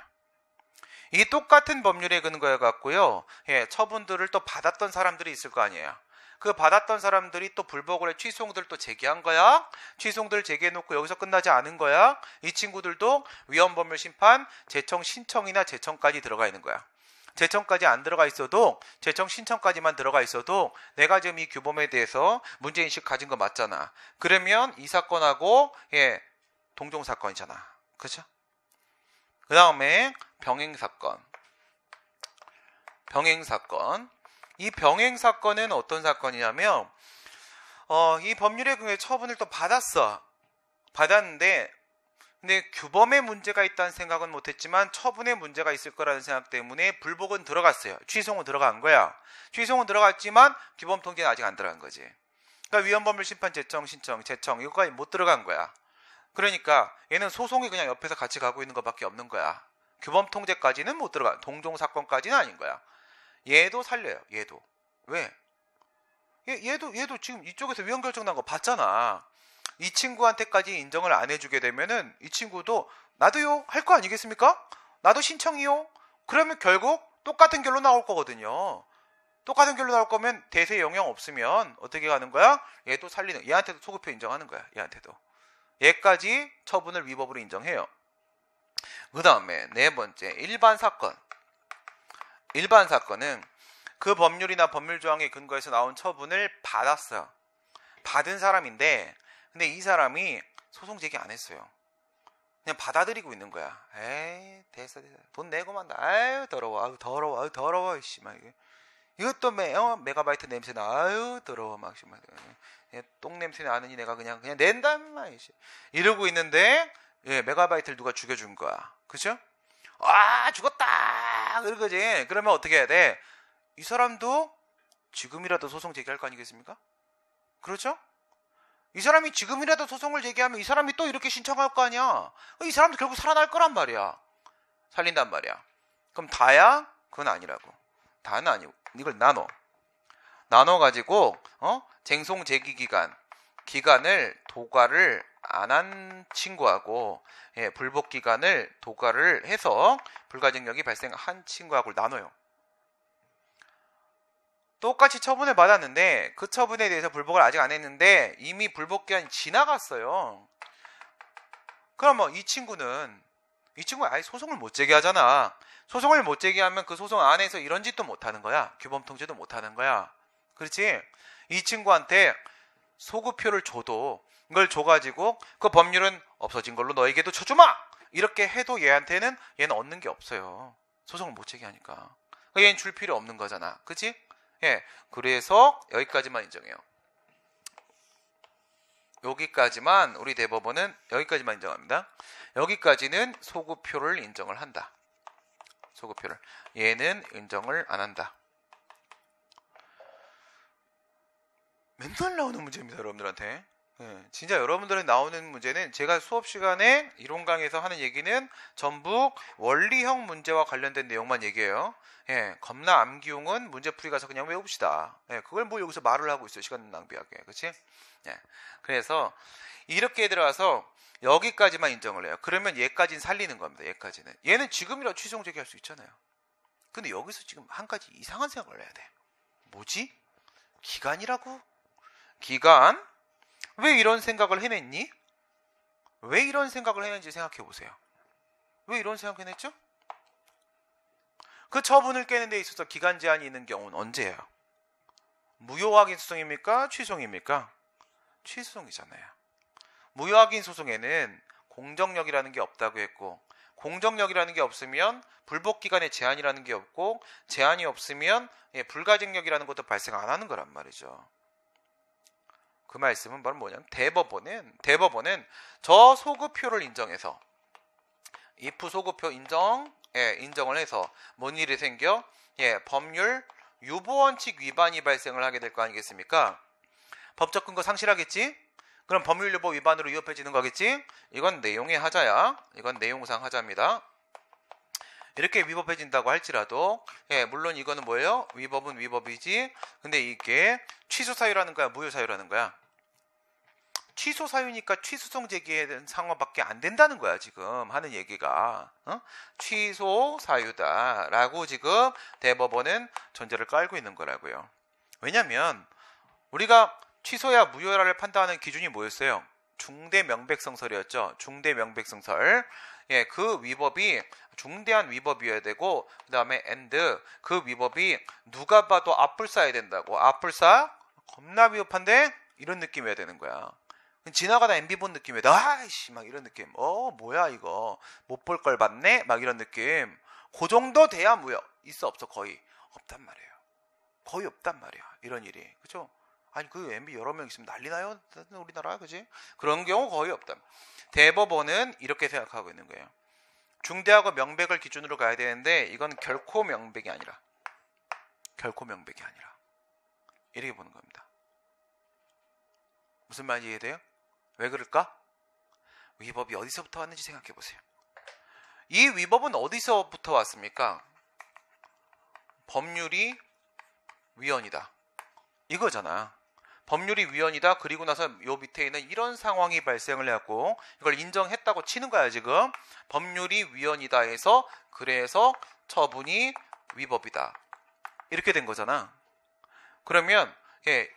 Speaker 1: 이 똑같은 법률에 근거해 갖고요. 처분들을 또 받았던 사람들이 있을 거 아니에요. 그 받았던 사람들이 또 불복을 해 취소들 또 제기한 거야. 취소들 제기해놓고 여기서 끝나지 않은 거야. 이 친구들도 위헌법률 심판, 재청 신청이나 재청까지 들어가 있는 거야. 재청까지 안 들어가 있어도 재청 신청까지만 들어가 있어도 내가 지금 이 규범에 대해서 문제인식 가진 거 맞잖아. 그러면 이 사건하고 동종사건이잖아. 그렇죠? 그 다음에 병행사건. 병행사건. 이 병행사건은 어떤 사건이냐면 이 법률에 의해 처분을 또 받았는데 근데 규범에 문제가 있다는 생각은 못했지만 처분에 문제가 있을 거라는 생각 때문에 불복은 들어갔어요. 취소는 들어간 거야. 취소는 들어갔지만 규범 통제는 아직 안 들어간 거지. 그러니까 위헌법률 심판 재청 신청 재청 이거까지 못 들어간 거야. 그러니까 얘는 소송이 그냥 옆에서 같이 가고 있는 것밖에 없는 거야. 규범 통제까지는 못 들어가. 동종 사건까지는 아닌 거야. 얘도 살려요. 얘도. 왜? 얘도 지금 이쪽에서 위헌 결정 난 거 봤잖아. 이 친구한테까지 인정을 안 해주게 되면은 이 친구도 나도요 할 거 아니겠습니까? 나도 신청이요. 그러면 결국 똑같은 결로 나올 거거든요. 똑같은 결로 나올 거면 대세 영향 없으면 어떻게 가는 거야? 얘도 살리는. 얘한테도 소급표 인정하는 거야. 얘한테도. 얘까지 처분을 위법으로 인정해요. 그 다음에 네 번째 일반 사건. 일반 사건은 그 법률이나 법률조항에 근거해서 나온 처분을 받았어요. 받은 사람인데 근데 이 사람이 소송 제기 안 했어요. 그냥 받아들이고 있는 거야. 에이 됐어. 돈 내고만 아유 더러워 씨발 이것도 메가바이트 냄새나. 아유 더러워 막 씨발 똥 냄새 나느니 내가 그냥 낸단 말이야. 이러고 있는데 메가바이트를 누가 죽여준 거야. 그죠? 아 죽었다 그러지. 그러면 어떻게 해야 돼? 이 사람도 지금이라도 소송 제기할 거 아니겠습니까? 그렇죠? 이 사람이 지금이라도 소송을 제기하면 이 사람이 또 이렇게 신청할 거 아니야. 이 사람도 결국 살아날 거란 말이야. 살린단 말이야. 그럼 다야? 그건 아니라고. 다는 아니고 이걸 나눠가지고 쟁송 제기 기간 기간을 도과를 안 한 친구하고 불복 기간을 도과를 해서 불가증력이 발생한 친구하고 나눠요. 똑같이 처분을 받았는데 그 처분에 대해서 불복을 아직 안 했는데 이미 불복 기간이 지나갔어요. 그러면 이 친구는 아예 소송을 못 제기하잖아. 소송을 못 제기하면 그 소송 안에서 이런 짓도 못 하는 거야. 규범 통제도 못 하는 거야. 그렇지? 이 친구한테 소급표를 줘도 이걸 줘가지고 그 법률은 없어진 걸로 너에게도 쳐주마! 이렇게 해도 얘는 얻는 게 없어요. 소송을 못 제기하니까. 얘는 줄 필요 없는 거잖아. 그치? 그래서 여기까지만 인정해요. 여기까지만 우리 대법원은 여기까지만 인정합니다. 여기까지는 소급표를 인정을 한다. 소급표를. 얘는 인정을 안 한다. 맨날 나오는 문제입니다, 여러분들한테. 진짜 여러분들이 나오는 문제는 제가 수업 시간에 이론 강의에서 하는 얘기는 전부 원리형 문제와 관련된 내용만 얘기해요. 겁나 암기용은 문제풀이 가서 그냥 외웁시다. 그걸 뭐 여기서 말을 하고 있어요, 시간 낭비하게. 그치? 그래서 이렇게 들어와서 여기까지만 인정을 해요. 그러면 얘까지는 살리는 겁니다. 얘까지는. 얘는 지금이라도 취소송 제기할 수 있잖아요. 근데 여기서 지금 한 가지 이상한 생각을 해야 돼. 뭐지? 기간이라고? 기간? 왜 이런 생각을 해냈니? 왜 이런 생각을 해냈는지 생각해 보세요. 왜 이런 생각을 해냈죠? 그 처분을 깨는 데 있어서 기간 제한이 있는 경우는 언제예요? 무효확인 소송입니까? 취소입니까? 취소송이잖아요. 무효확인 소송에는 공정력이라는 게 없다고 했고, 공정력이라는 게 없으면 불복기간의 제한이라는 게 없고, 제한이 없으면 불가증력이라는 것도 발생 안 하는 거란 말이죠. 그 말씀은 바로 뭐냐면 대법원은 저 소급표를 인정해서 if 소급표 인정을 해서 뭔 일이 생겨? 법률 유보원칙 위반이 발생을 하게 될 거 아니겠습니까? 법적 근거 상실하겠지? 그럼 법률 유보 위반으로 위협해지는 거겠지? 이건 내용의 하자야. 이건 내용상 하자입니다. 이렇게 위법해진다고 할지라도 물론 이거는 뭐예요? 위법은 위법이지. 근데 이게 취소 사유라는 거야? 무효 사유라는 거야? 취소 사유니까 취소송 제기에 대한 상황밖에 안 된다는 거야, 지금 하는 얘기가. 취소 사유다라고 지금 대법원은 전제를 깔고 있는 거라고요. 왜냐면 우리가 취소야 무효야를 판단하는 기준이 뭐였어요? 중대 명백성설이었죠. 중대 명백성설. 그 위법이 중대한 위법이어야 되고, 그 다음에 and 그 위법이 누가 봐도 앞불사야 된다고. 앞불사? 겁나 위협한데? 이런 느낌이어야 되는 거야. 지나가다 MB 본 느낌이야. 아이씨, 막 이런 느낌. 뭐야 이거. 못 볼 걸 봤네? 막 이런 느낌. 그 정도 돼야 무효. 있어 없어? 거의 없단 말이에요. 거의 없단 말이야. 이런 일이. 그죠? 아니 그 MB 여러 명 있으면 난리 나요? 우리나라. 그지? 그런 경우 거의 없다. 대법원은 이렇게 생각하고 있는 거예요. 중대하고 명백을 기준으로 가야 되는데 이건 결코 명백이 아니라 이렇게 보는 겁니다. 무슨 말인지 이해돼요? 왜 그럴까? 위법이 어디서부터 왔는지 생각해 보세요. 이 위법은 어디서부터 왔습니까? 법률이 위헌이다. 이거잖아. 법률이 위헌이다. 그리고 나서 요 밑에 있는 이런 상황이 발생을 해갖고 이걸 인정했다고 치는 거야 지금. 법률이 위헌이다 해서 그래서 처분이 위법이다. 이렇게 된 거잖아. 그러면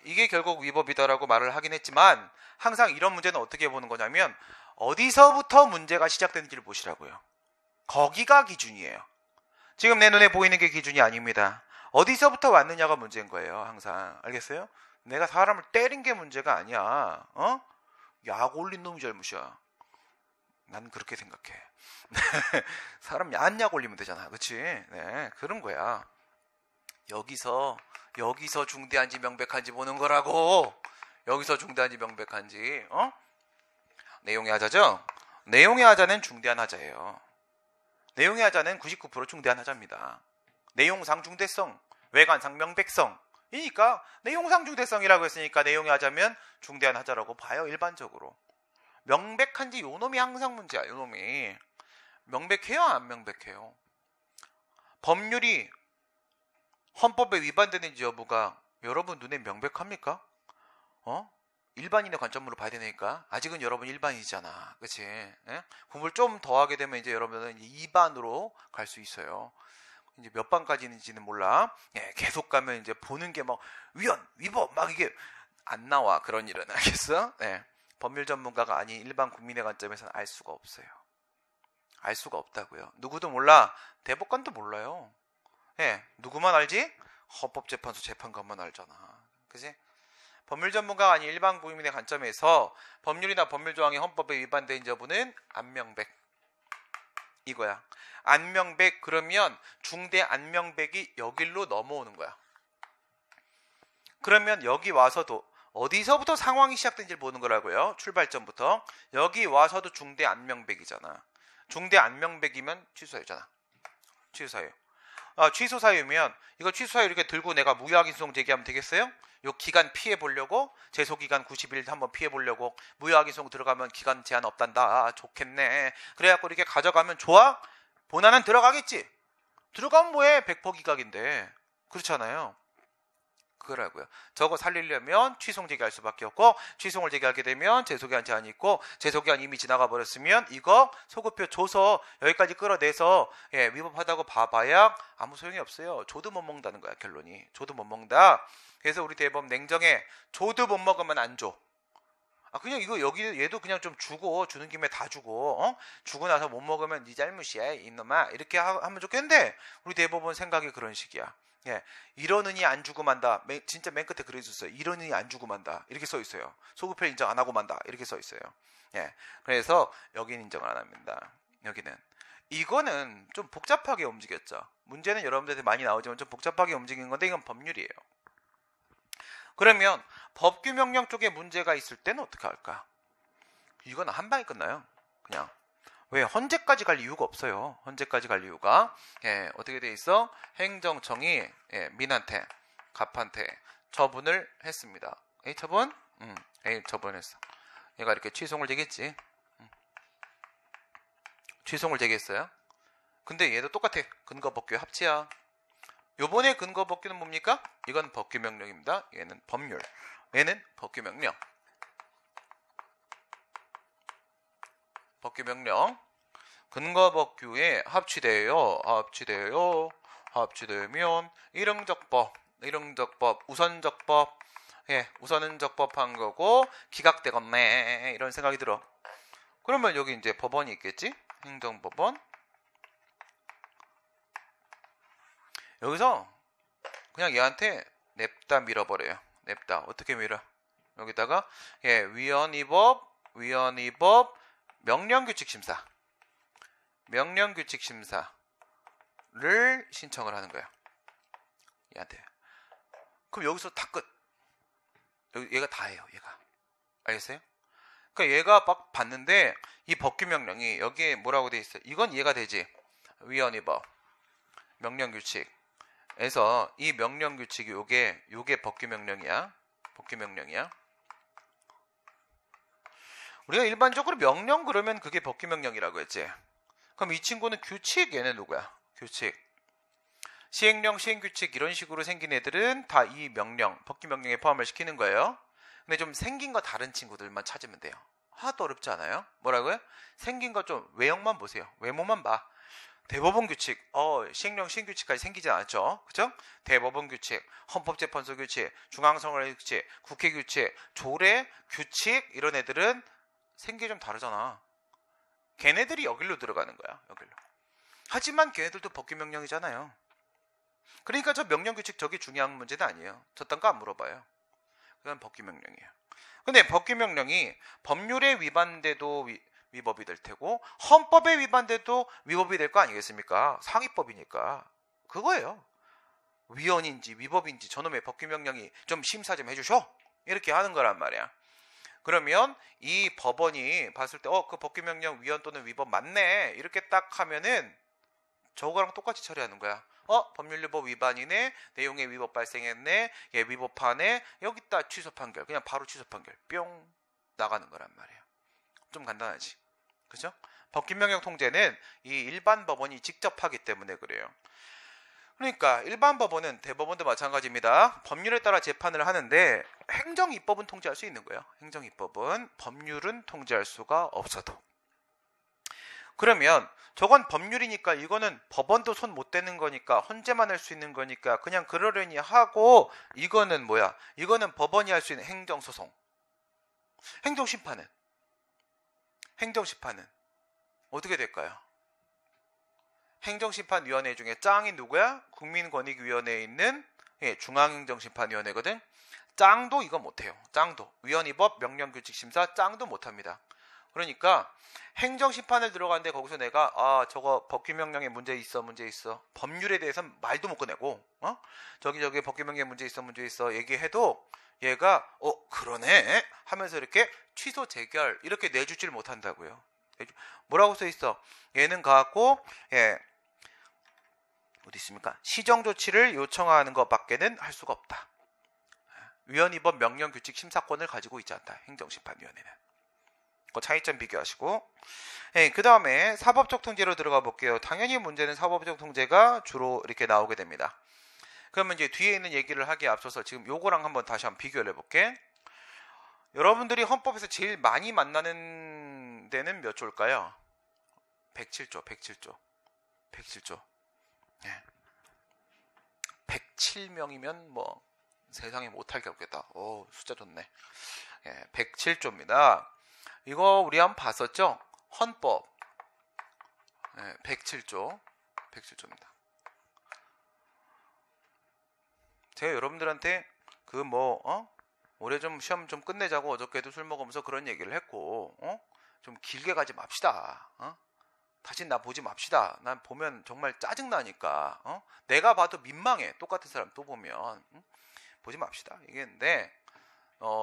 Speaker 1: 이게 결국 위법이다라고 말을 하긴 했지만 항상 이런 문제는 어떻게 보는 거냐면 어디서부터 문제가 시작되는지를 보시라고요. 거기가 기준이에요. 지금 내 눈에 보이는 게 기준이 아닙니다. 어디서부터 왔느냐가 문제인 거예요. 항상. 알겠어요? 내가 사람을 때린 게 문제가 아니야. 약 올린 놈이 잘못이야. 난 그렇게 생각해. 사람 야한 약 올리면 되잖아. 그치? 네, 그런 거야. 여기서 중대한지 명백한지 보는 거라고. 여기서 중대한지 명백한지. 내용의 하자죠? 내용의 하자는 중대한 하자예요. 내용의 하자는 99% 중대한 하자입니다. 내용상 중대성, 외관상 명백성. 이니까 내용상 중대성이라고 했으니까 내용의 하자면 중대한 하자라고 봐요. 일반적으로. 명백한지 요놈이 항상 문제야. 요놈이. 명백해요? 안 명백해요? 법률이 헌법에 위반되는지 여부가 여러분 눈에 명백합니까? 일반인의 관점으로 봐야 되니까. 아직은 여러분 일반이잖아. 그치? 예? 공부를 좀 더 하게 되면 이제 여러분은 이제 2반으로 갈 수 있어요. 이제 몇 반까지는지는 몰라. 예, 계속 가면 이제 보는 게 막 위헌, 위법 막 이게 안 나와. 그런 일은. 알겠어? 예. 법률 전문가가 아닌 일반 국민의 관점에서는 알 수가 없어요. 알 수가 없다고요. 누구도 몰라. 대법관도 몰라요. 예, 누구만 알지? 헌법재판소 재판관만 알잖아. 그지? 법률 전문가가 아닌 일반 국민의 관점에서 법률이나 법률 조항이 헌법에 위반된 여부는 안명백. 이거야. 안명백 그러면 중대 안명백이 여길로 넘어오는 거야. 그러면 여기 와서도 어디서부터 상황이 시작된지를 보는 거라고요. 출발점부터. 여기 와서도 중대 안명백이잖아. 중대 안명백이면 취소사유잖아. 취소사유. 취소사유면 이거 취소사유 이렇게 들고 내가 무효확인소송 제기하면 되겠어요? 요 기간 피해 보려고 제소기간 90일 한번 피해 보려고 무효확인소송 들어가면 기간 제한 없단다. 좋겠네. 그래갖고 이렇게 가져가면 좋아? 본안은 들어가겠지. 들어가면 뭐해? 100% 기각인데. 그렇잖아요. 그거라고요. 저거 살리려면 취소송 제기할 수밖에 없고 취소송을 제기하게 되면 제소기한 제한이 있고 제소기한 이미 지나가 버렸으면 이거 소급표 줘서 여기까지 끌어내서 위법하다고 봐봐야 아무 소용이 없어요. 조도 못 먹는다는 거야. 결론이. 조도 못 먹는다. 그래서 우리 대법원 냉정해. 조도 못 먹으면 안 줘. 그냥 이거 여기 얘도 그냥 좀 주고 주는 김에 다 주고 주고 나서 못 먹으면 네 잘못이야 이놈아 이렇게 하면 좋겠는데 우리 대법원 생각이 그런 식이야. 예, 이러느니 안 주고 만다. 진짜 맨 끝에 그래줬어요. 이러느니 안 주고 만다. 이렇게 써 있어요. 소급표 인정 안 하고 만다. 이렇게 써 있어요. 예, 그래서 여기는 인정을 안 합니다. 여기는 이거는 좀 복잡하게 움직였죠. 문제는 여러분들한테 많이 나오지만 좀 복잡하게 움직인 건데 이건 법률이에요. 그러면 법규명령 쪽에 문제가 있을 때는 어떻게 할까? 이건 한 방에 끝나요. 그냥. 왜? 헌재까지 갈 이유가 없어요. 헌재까지 갈 이유가. 어떻게 돼 있어? 행정청이 민한테, 갑한테 처분을 했습니다. A 처분? A 처분했어. 얘가 이렇게 취소를 제기했지. 취소를 제기했어요. 근데 얘도 똑같아. 근거법규 합치야. 요번에 근거법규는 뭡니까? 이건 법규명령입니다. 얘는 법률. 얘는 법규명령. 법규명령. 근거법규에 합치되면 일응적법, 우선적법, 우선은 적법한 거고 기각되겠네 이런 생각이 들어. 그러면 여기 이제 법원이 있겠지? 행정법원. 여기서 그냥 얘한테 냅다 밀어버려요. 냅다. 어떻게 밀어? 여기다가 위헌위법, 명령규칙심사. 명령규칙심사를 신청을 하는 거야. 얘한테. 그럼 여기서 다 끝. 얘가 다예요. 얘가. 알겠어요? 그러니까 얘가 막 봤는데 이 법규명령이 여기에 뭐라고 돼 있어요? 이건 이해가 되지. 위헌위법, 명령규칙에서 이 명령규칙이 요게 법규명령이야. 법규명령이야. 우리가 일반적으로 명령 그러면 그게 법규명령이라고 했지. 그럼 이 친구는 규칙, 얘는 누구야? 규칙. 시행령, 시행규칙 이런 식으로 생긴 애들은 다 이 명령, 법규명령에 포함을 시키는 거예요. 근데 좀 생긴 거 다른 친구들만 찾으면 돼요. 하나도 어렵지 않아요? 뭐라고요? 생긴 거 좀 외형만 보세요. 외모만 봐. 대법원 규칙, 시행령, 시행규칙까지 생기지 않았죠? 그죠? 대법원 규칙, 헌법재판소 규칙, 중앙선거법 규칙, 국회 규칙, 조례, 규칙 이런 애들은 생긴 게 좀 다르잖아. 걔네들이 여기로 들어가는 거야. 여기로. 하지만 걔네들도 법규명령이잖아요. 그러니까 저 명령규칙 저게 중요한 문제는 아니에요. 저딴 거 안 물어봐요. 그건 법규명령이에요. 근데 법규명령이 법률에 위반돼도 위법이 될 테고 헌법에 위반돼도 위법이 될 거 아니겠습니까? 상위법이니까. 그거예요. 위헌인지 위법인지 저놈의 법규명령이 좀 심사 좀 해주셔. 이렇게 하는 거란 말이야. 그러면 이 법원이 봤을 때 그 법규명령 위헌 또는 위법 맞네 이렇게 딱 하면은 저거랑 똑같이 처리하는 거야. 법률위법 위반이네, 내용에 위법 발생했네, 얘 위법하네, 여기 있다 취소 판결. 그냥 바로 취소 판결 뿅 나가는 거란 말이에요. 좀 간단하지, 그죠? 법규명령 통제는 이 일반 법원이 직접 하기 때문에 그래요. 그러니까 일반 법원은 대법원도 마찬가지입니다. 법률에 따라 재판을 하는데 행정입법은 통제할 수 있는 거예요. 행정입법은 법률은 통제할 수가 없어도. 그러면 저건 법률이니까 이거는 법원도 손 못 대는 거니까 헌재만 할 수 있는 거니까 그냥 그러려니 하고 이거는 뭐야? 이거는 법원이 할 수 있는 행정소송. 행정심판은 어떻게 될까요? 행정심판위원회 중에 짱이 누구야? 국민권익위원회에 있는 중앙행정심판위원회거든. 짱도 이거 못해요. 짱도 위헌위법 명령규칙심사 짱도 못합니다. 그러니까 행정심판을 들어가는데 거기서 내가 저거 법규명령에 문제 있어 법률에 대해서는 말도 못 꺼내고 저기 법규명령에 문제 있어 얘기해도 얘가 그러네 하면서 이렇게 취소 재결 이렇게 내주질 못한다고요. 뭐라고 써 있어? 얘는 갖고 어디 있습니까? 시정조치를 요청하는 것밖에는 할 수가 없다. 위헌위법 명령규칙 심사권을 가지고 있지 않다. 행정심판위원회는. 그 차이점 비교하시고 그 다음에 사법적 통제로 들어가 볼게요. 당연히 문제는 사법적 통제가 주로 이렇게 나오게 됩니다. 그러면 이제 뒤에 있는 얘기를 하기에 앞서서 지금 요거랑 한번 다시 한번 비교를 해볼게. 여러분들이 헌법에서 제일 많이 만나는 데는 몇 조일까요? 107조. 107명이면 뭐 세상에 못할 게 없겠다. 숫자 좋네. 107조입니다. 이거 우리 한번 봤었죠? 헌법 107조입니다. 제가 여러분들한테 올해 좀 시험 좀 끝내자고 어저께도 술 먹으면서 그런 얘기를 했고 좀 길게 가지 맙시다. 다시 나 보지 맙시다. 난 보면 정말 짜증나니까 내가 봐도 민망해. 똑같은 사람 또 보면 보지 맙시다. 얘기했는데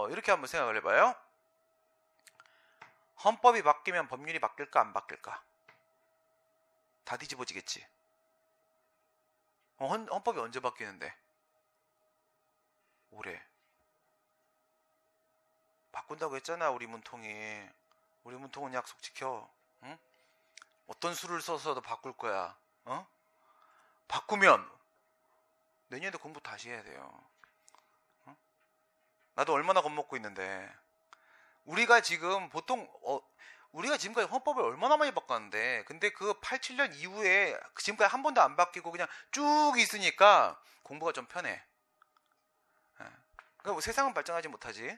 Speaker 1: 이렇게 한번 생각을 해봐요. 헌법이 바뀌면 법률이 바뀔까 안 바뀔까? 다 뒤집어지겠지. 헌법이 언제 바뀌는데? 올해. 바꾼다고 했잖아. 우리 문통은 약속 지켜. 응? 어떤 수를 써서도 바꿀 거야. 바꾸면 내년에도 공부 다시 해야 돼요. 나도 얼마나 겁먹고 있는데. 우리가 지금까지 헌법을 얼마나 많이 바꿨는데, 근데 그 87년 이후에 지금까지 한 번도 안 바뀌고 그냥 쭉 있으니까 공부가 좀 편해. 그러니까 세상은 발전하지 못하지.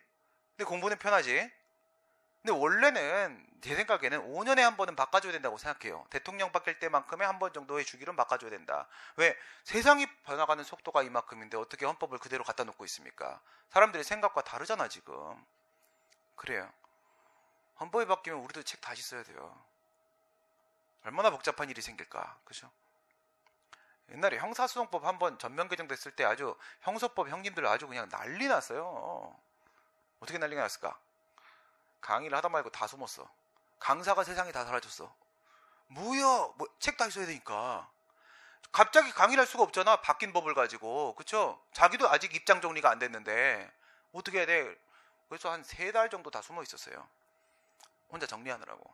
Speaker 1: 근데 공부는 편하지. 근데 원래는 제 생각에는 5년에 한 번은 바꿔줘야 된다고 생각해요. 대통령 바뀔 때만큼의 한 번 정도의 주기로 바꿔줘야 된다. 왜? 세상이 변화가는 속도가 이만큼인데 어떻게 헌법을 그대로 갖다 놓고 있습니까? 사람들의 생각과 다르잖아 지금. 그래요. 헌법이 바뀌면 우리도 책 다시 써야 돼요. 얼마나 복잡한 일이 생길까. 그죠? 옛날에 형사소송법 한번 전면 개정됐을 때 아주 형소법 형님들 아주 그냥 난리 났어요. 어떻게 난리가 났을까? 강의를 하다 말고 다 숨었어. 강사가 세상에 다 사라졌어. 뭐야? 책 다시 써야 되니까. 갑자기 강의를 할 수가 없잖아. 바뀐 법을 가지고. 그쵸? 자기도 아직 입장 정리가 안 됐는데 어떻게 해야 돼? 그래서 한 3달 정도 다 숨어 있었어요. 혼자 정리하느라고.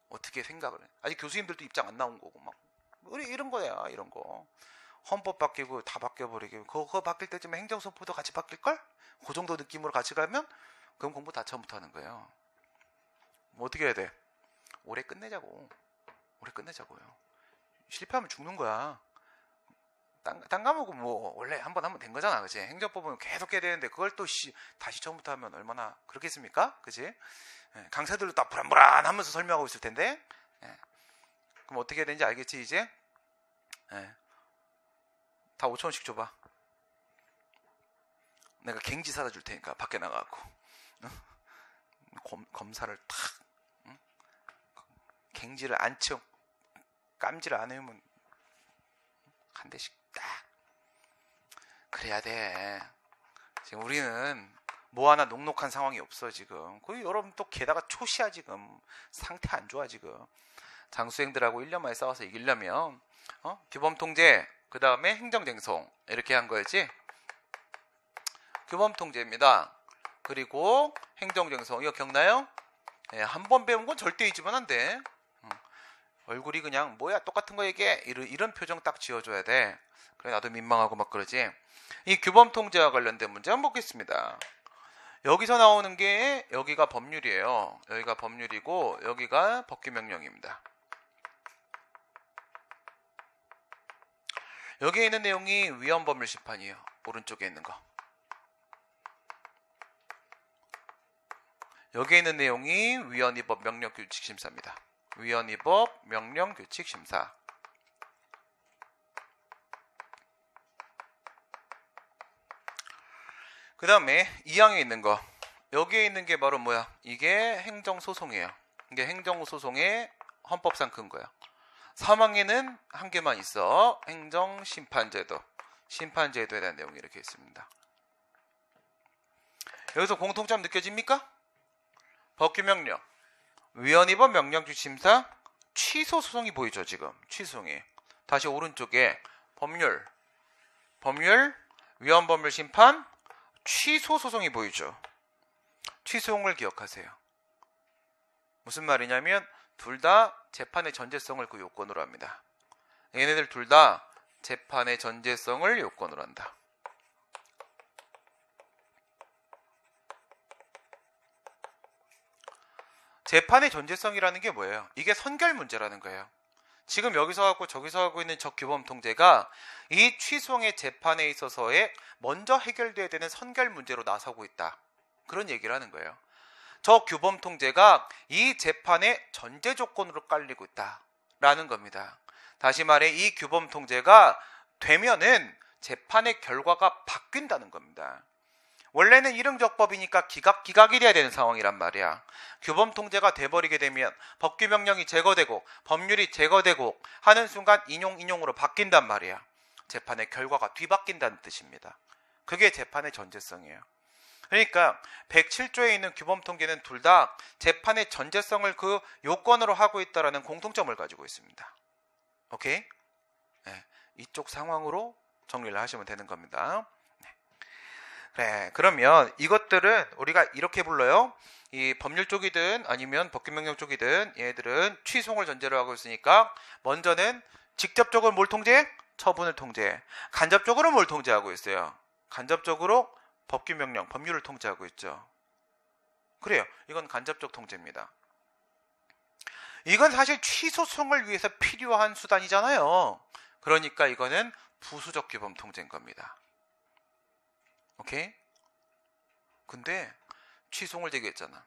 Speaker 1: 어떻게 생각을 해. 아직 교수님들도 입장 안 나온 거고 막 이런 거야. 이런 거. 헌법 바뀌고 다 바뀌어버리고 그거 바뀔 때쯤에 행정선포도 같이 바뀔걸? 그 정도 느낌으로 같이 가면 그럼 공부 다 처음부터 하는 거예요. 어떻게 해야 돼? 올해 끝내자고요. 실패하면 죽는 거야. 딴 과목은 원래 한 번 하면 된 거잖아. 그치? 행정법은 계속 해야 되는데 그걸 또 다시 처음부터 하면 얼마나 그렇겠습니까? 그치? 강사들도 다 불안불안하면서 설명하고 있을 텐데. 그럼 어떻게 해야 되는지 알겠지 이제? 다 5,000원씩 줘봐. 내가 갱지 사다 줄 테니까 밖에 나가갖고 검사를 탁 갱지를 안 채워 깜지를 안 해오면 한 대씩 딱 그래야 돼. 지금 우리는 뭐 하나 녹록한 상황이 없어 지금. 거의 여러분 또 게다가 초시야 지금. 상태 안 좋아 지금. 장수행들하고 1년 만에 싸워서 이기려면 규범통제 그 다음에 행정쟁송 이렇게 한 거였지. 규범통제입니다. 그리고 행정쟁송 이거 기억나요? 한 번 배운 건 절대 잊으면 안 돼. 얼굴이 그냥 뭐야 똑같은 거 얘기해 이런 표정 딱 지어줘야 돼. 그래 나도 민망하고 막 그러지. 이 규범 통제와 관련된 문제 한번 보겠습니다. 여기서 나오는 게 여기가 법률이에요. 여기가 법률이고 여기가 법규명령입니다. 여기에 있는 내용이 위헌법률 심판이에요. 오른쪽에 있는 거. 여기에 있는 내용이 위헌위법 명령규칙심사입니다. 위헌위법 명령규칙심사. 그 다음에 2항에 있는 거. 여기에 있는 게 바로 뭐야? 이게 행정소송이에요. 이게 행정소송의 헌법상 근거야. 3항에는 한 개만 있어. 행정심판제도. 심판제도에 대한 내용이 이렇게 있습니다. 여기서 공통점 느껴집니까? 법규명령, 위헌위법 명령규칙심사, 취소소송이 보이죠 지금. 취소송이. 다시 오른쪽에 법률, 위헌법률 심판, 취소소송이 보이죠. 취소송을 기억하세요. 무슨 말이냐면 둘 다 재판의 전제성을 그 요건으로 합니다. 얘네들 둘 다 재판의 전제성을 요건으로 한다. 재판의 전제성이라는 게 뭐예요? 이게 선결 문제라는 거예요. 지금 여기서 하고 저기서 하고 있는 저 규범 통제가 이 취소의 재판에 있어서의 먼저 해결돼야 되는 선결 문제로 나서고 있다. 그런 얘기를 하는 거예요. 저 규범 통제가 이 재판의 전제 조건으로 깔리고 있다라는 겁니다. 다시 말해 이 규범 통제가 되면은 재판의 결과가 바뀐다는 겁니다. 원래는 일응적법이니까 기각이 돼야 되는 상황이란 말이야. 규범 통제가 돼버리게 되면 법규명령이 제거되고 법률이 제거되고 하는 순간 인용으로 바뀐단 말이야. 재판의 결과가 뒤바뀐다는 뜻입니다. 그게 재판의 전제성이에요. 그러니까 107조에 있는 규범 통계는 둘 다 재판의 전제성을 그 요건으로 하고 있다는 공통점을 가지고 있습니다. 오케이? 네, 이쪽 상황으로 정리를 하시면 되는 겁니다. 네, 그러면 이것들은 우리가 이렇게 불러요. 이 법률 쪽이든 아니면 법규명령 쪽이든 얘들은 취소를 전제로 하고 있으니까 먼저는 직접적으로 뭘 통제해? 처분을 통제해. 간접적으로 뭘 통제하고 있어요? 간접적으로 법규명령, 법률을 통제하고 있죠. 그래요. 이건 간접적 통제입니다. 이건 사실 취소송을 위해서 필요한 수단이잖아요. 그러니까 이거는 부수적 규범 통제인 겁니다. 오케이? 근데 취소를 제기했잖아.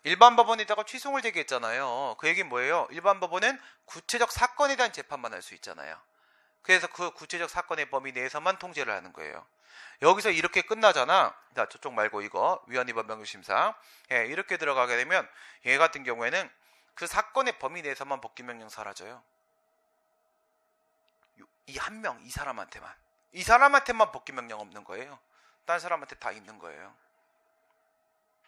Speaker 1: 일반 법원에다가 취소를 제기했잖아요. 그 얘기는 뭐예요? 일반 법원은 구체적 사건에 대한 재판만 할 수 있잖아요. 그래서 그 구체적 사건의 범위 내에서만 통제를 하는 거예요. 여기서 이렇게 끝나잖아. 자, 저쪽 말고 이거 위헌위법 명령심사. 예, 이렇게 들어가게 되면 얘 같은 경우에는 그 사건의 범위 내에서만 법규명령 사라져요. 이 한 명, 이 사람한테만 법규명령 없는 거예요. 다른 사람한테 다 있는 거예요.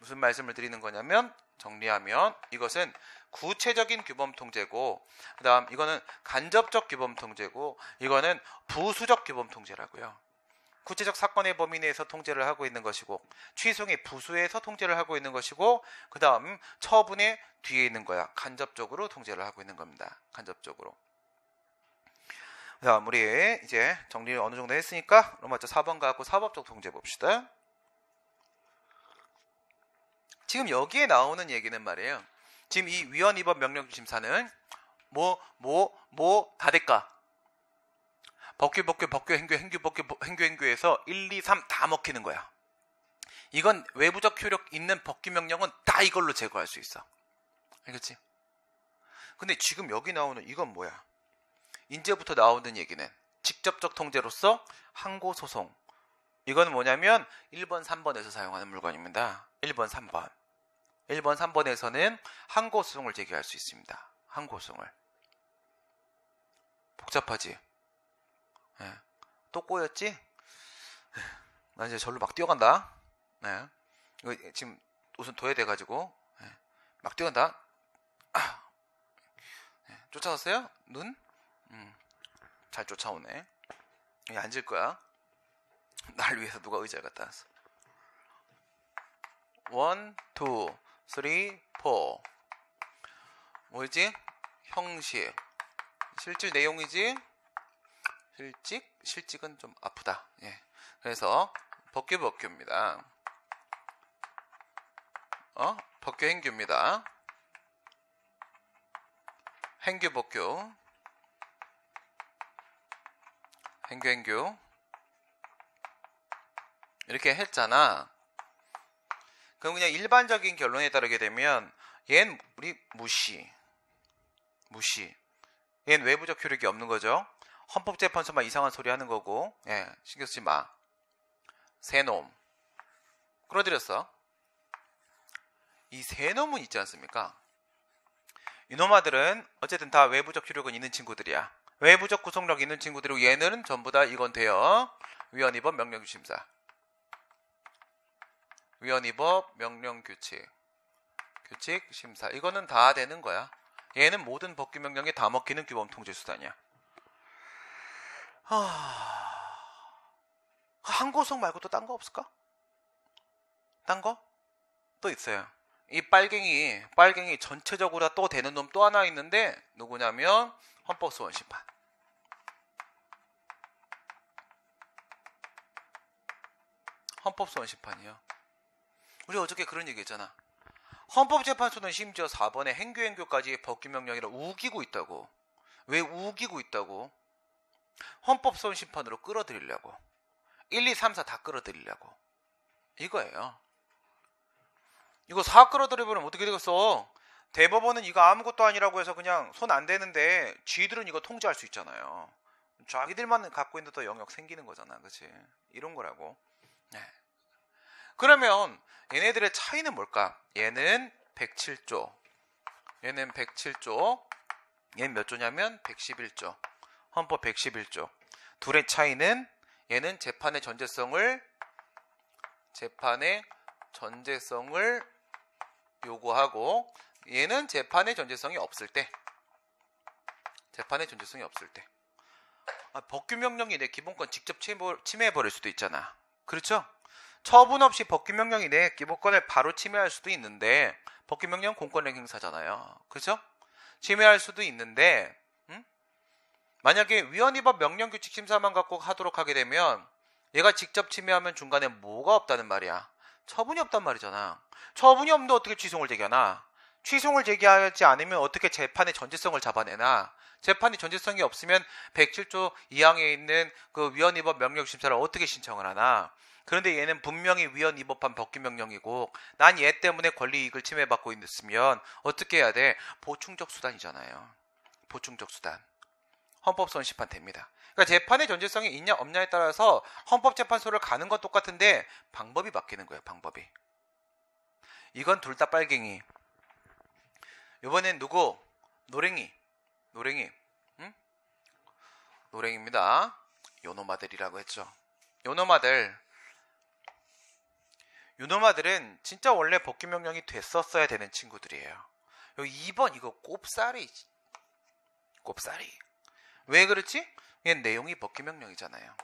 Speaker 1: 무슨 말씀을 드리는 거냐면 정리하면 이것은 구체적인 규범 통제고 그 다음 이거는 간접적 규범 통제고 이거는 부수적 규범 통제라고요. 구체적 사건의 범위 내에서 통제를 하고 있는 것이고 취소의 부수에서 통제를 하고 있는 것이고 그 다음 처분의 뒤에 있는 거야. 간접적으로 통제를 하고 있는 겁니다. 간접적으로. 자, 우리 이제 정리를 어느 정도 했으니까 그럼 먼저 4번 가고 사법적 통제 봅시다. 지금 여기에 나오는 얘기는 말이에요. 지금 이 위헌위법 명령심사는 다 될까? 법규, 행규에서 1, 2, 3 다 먹히는 거야. 이건 외부적 효력 있는 법규명령은 다 이걸로 제거할 수 있어. 알겠지? 근데 지금 여기 나오는 이건 뭐야? 이제부터 나오는 얘기는 직접적 통제로서 항고소송. 이건 뭐냐면 1번, 3번에서 사용하는 물건입니다. 1번, 3번. 1번, 3번에서는 항고소송을 제기할 수 있습니다. 항고소송을. 복잡하지? 네. 또 꼬였지? 나 이제 절로 막 뛰어간다. 네. 이거 지금 옷은 둬야 돼가지고 네. 막 뛰어간다. 네. 쫓아왔어요? 눈? 잘 쫓아오네. 여기 앉을 거야. 날 위해서 누가 의자를 갖다 놨어. 1, 2, 3, 4. 뭐였지? 형식. 실질 내용이지. 실직은 좀 아프다. 예. 그래서 법규입니다. 법규 행규입니다. 행규 행규 이렇게 했잖아. 그럼 그냥 일반적인 결론에 따르게 되면 얘는 우리 무시. 얘는 외부적 효력이 없는 거죠. 헌법재판소만 이상한 소리 하는 거고, 예, 신경 쓰지 마. 세놈. 끌어들였어. 이 세놈은 있지 않습니까? 이놈아들은 어쨌든 다 외부적 효력은 있는 친구들이야. 외부적 구속력 있는 친구들이고 얘는 전부 다 이건 돼요. 위헌위법 명령규칙심사. 위헌위법 명령규칙. 규칙심사. 이거는 다 되는 거야. 얘는 모든 법규명령에 다 먹히는 규범통제수단이야. 항고속 말고 또 딴 거 없을까? 딴 거? 또 있어요. 이 빨갱이 전체적으로 또 되는 놈 또 하나 있는데 누구냐면 헌법소원심판. 헌법소원심판이요. 우리 어저께 그런 얘기 했잖아. 헌법재판소는 심지어 4번에 행규까지 법규명령이라 우기고 있다고. 왜 우기고 있다고? 헌법소원심판으로 끌어들이려고. 1, 2, 3, 4 다 끌어들이려고. 이거예요. 이거 4 끌어들이면 어떻게 되겠어? 대법원은 이거 아무것도 아니라고 해서 그냥 손 안 대는데 쥐들은 이거 통제할 수 있잖아요. 자기들만 갖고 있는 또 영역 생기는 거잖아. 그치? 이런 거라고. 네. 그러면 얘네들의 차이는 뭘까? 얘는 107조. 얘는 107조. 얘는 몇 조냐면 111조. 헌법 111조. 둘의 차이는 얘는 재판의 전제성을 요구하고 얘는 재판의 전제성이 없을 때. 법규명령이 내 기본권 직접 침해해버릴 수도 있잖아. 그렇죠? 처분 없이 법규명령이 내 기본권을 바로 침해할 수도 있는데 법규명령 공권력 행사잖아요. 그렇죠? 침해할 수도 있는데 만약에 위헌위법 명령규칙 심사만 갖고 하도록 하게 되면 얘가 직접 침해하면 중간에 뭐가 없다는 말이야. 처분이 없단 말이잖아. 처분이 없는데 어떻게 취소를 제기하나? 취소를 제기하지 않으면 어떻게 재판의 전제성을 잡아내나? 재판의 전제성이 없으면 107조 2항에 있는 그 위헌위법 명령심사를 어떻게 신청을 하나? 그런데 얘는 분명히 위헌위법한 법규명령이고 난 얘 때문에 권리이익을 침해받고 있으면 어떻게 해야 돼? 보충적 수단이잖아요. 보충적 수단. 헌법소원 심판 됩니다. 그러니까 재판의 전제성이 있냐 없냐에 따라서 헌법재판소를 가는 건 똑같은데 방법이 바뀌는 거예요. 방법이. 이건 둘 다 빨갱이. 이번엔 누구? 노랭이. 응? 노랭입니다. 요놈아들이라고 했죠. 요놈아들은 진짜 원래 법규명령이 됐었어야 되는 친구들이에요. 여기 2번 이거 꼽사리. 왜 그렇지? 얘는 내용이 법규명령이잖아요.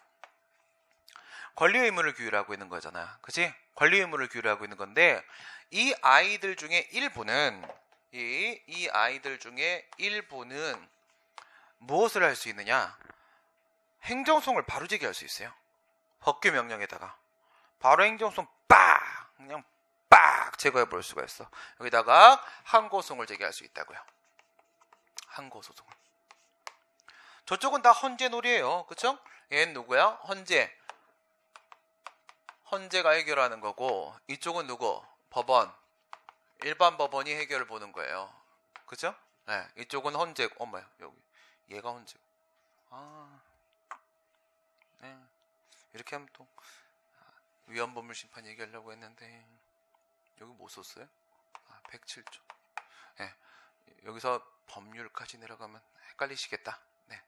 Speaker 1: 권리의무를 규율하고 있는 거잖아. 그치? 권리의무를 규율하고 있는 건데 이 아이들 중에 일부는 무엇을 할 수 있느냐? 행정소송을 바로 제기할 수 있어요. 법규명령에다가 바로 행정소송 그냥 제거해 볼 수가 있어. 여기다가 항고소송을 제기할 수 있다고요. 항고소송을. 저쪽은 다 헌재놀이에요. 그쵸? 얘는 누구야? 헌재가 해결하는 거고 이쪽은 누구? 법원. 일반 법원이 해결을 보는 거예요. 그쵸? 네, 이쪽은 헌재. 엄마야 여기 얘가 헌재. 네. 이렇게 하면 또 위헌법률 심판 얘기하려고 했는데 여기 뭐 썼어요? 107조. 네. 여기서 법률까지 내려가면 헷갈리시겠다. 네.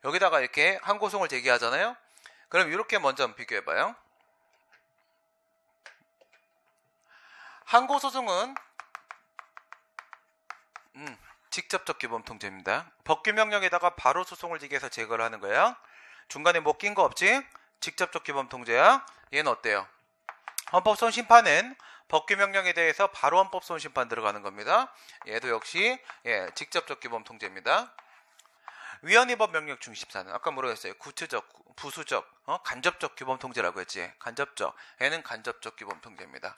Speaker 1: 여기다가 이렇게 항고송을 제기하잖아요. 그럼 이렇게 먼저 한번 비교해봐요. 항고소송은 직접적 규범통제입니다. 법규명령에다가 바로 소송을 제기해서 제거를 하는 거예요. 중간에 뭐 낀 거 없지? 직접적 규범통제야. 얘는 어때요? 헌법소원 심판은 법규명령에 대해서 바로 헌법 손심판 들어가는 겁니다. 얘도 역시 직접적 규범 통제입니다. 위헌위법 명령 중심사는 아까 뭐라고 했어요? 구체적, 부수적, 간접적 규범 통제라고 했지. 간접적. 얘는 간접적 규범 통제입니다.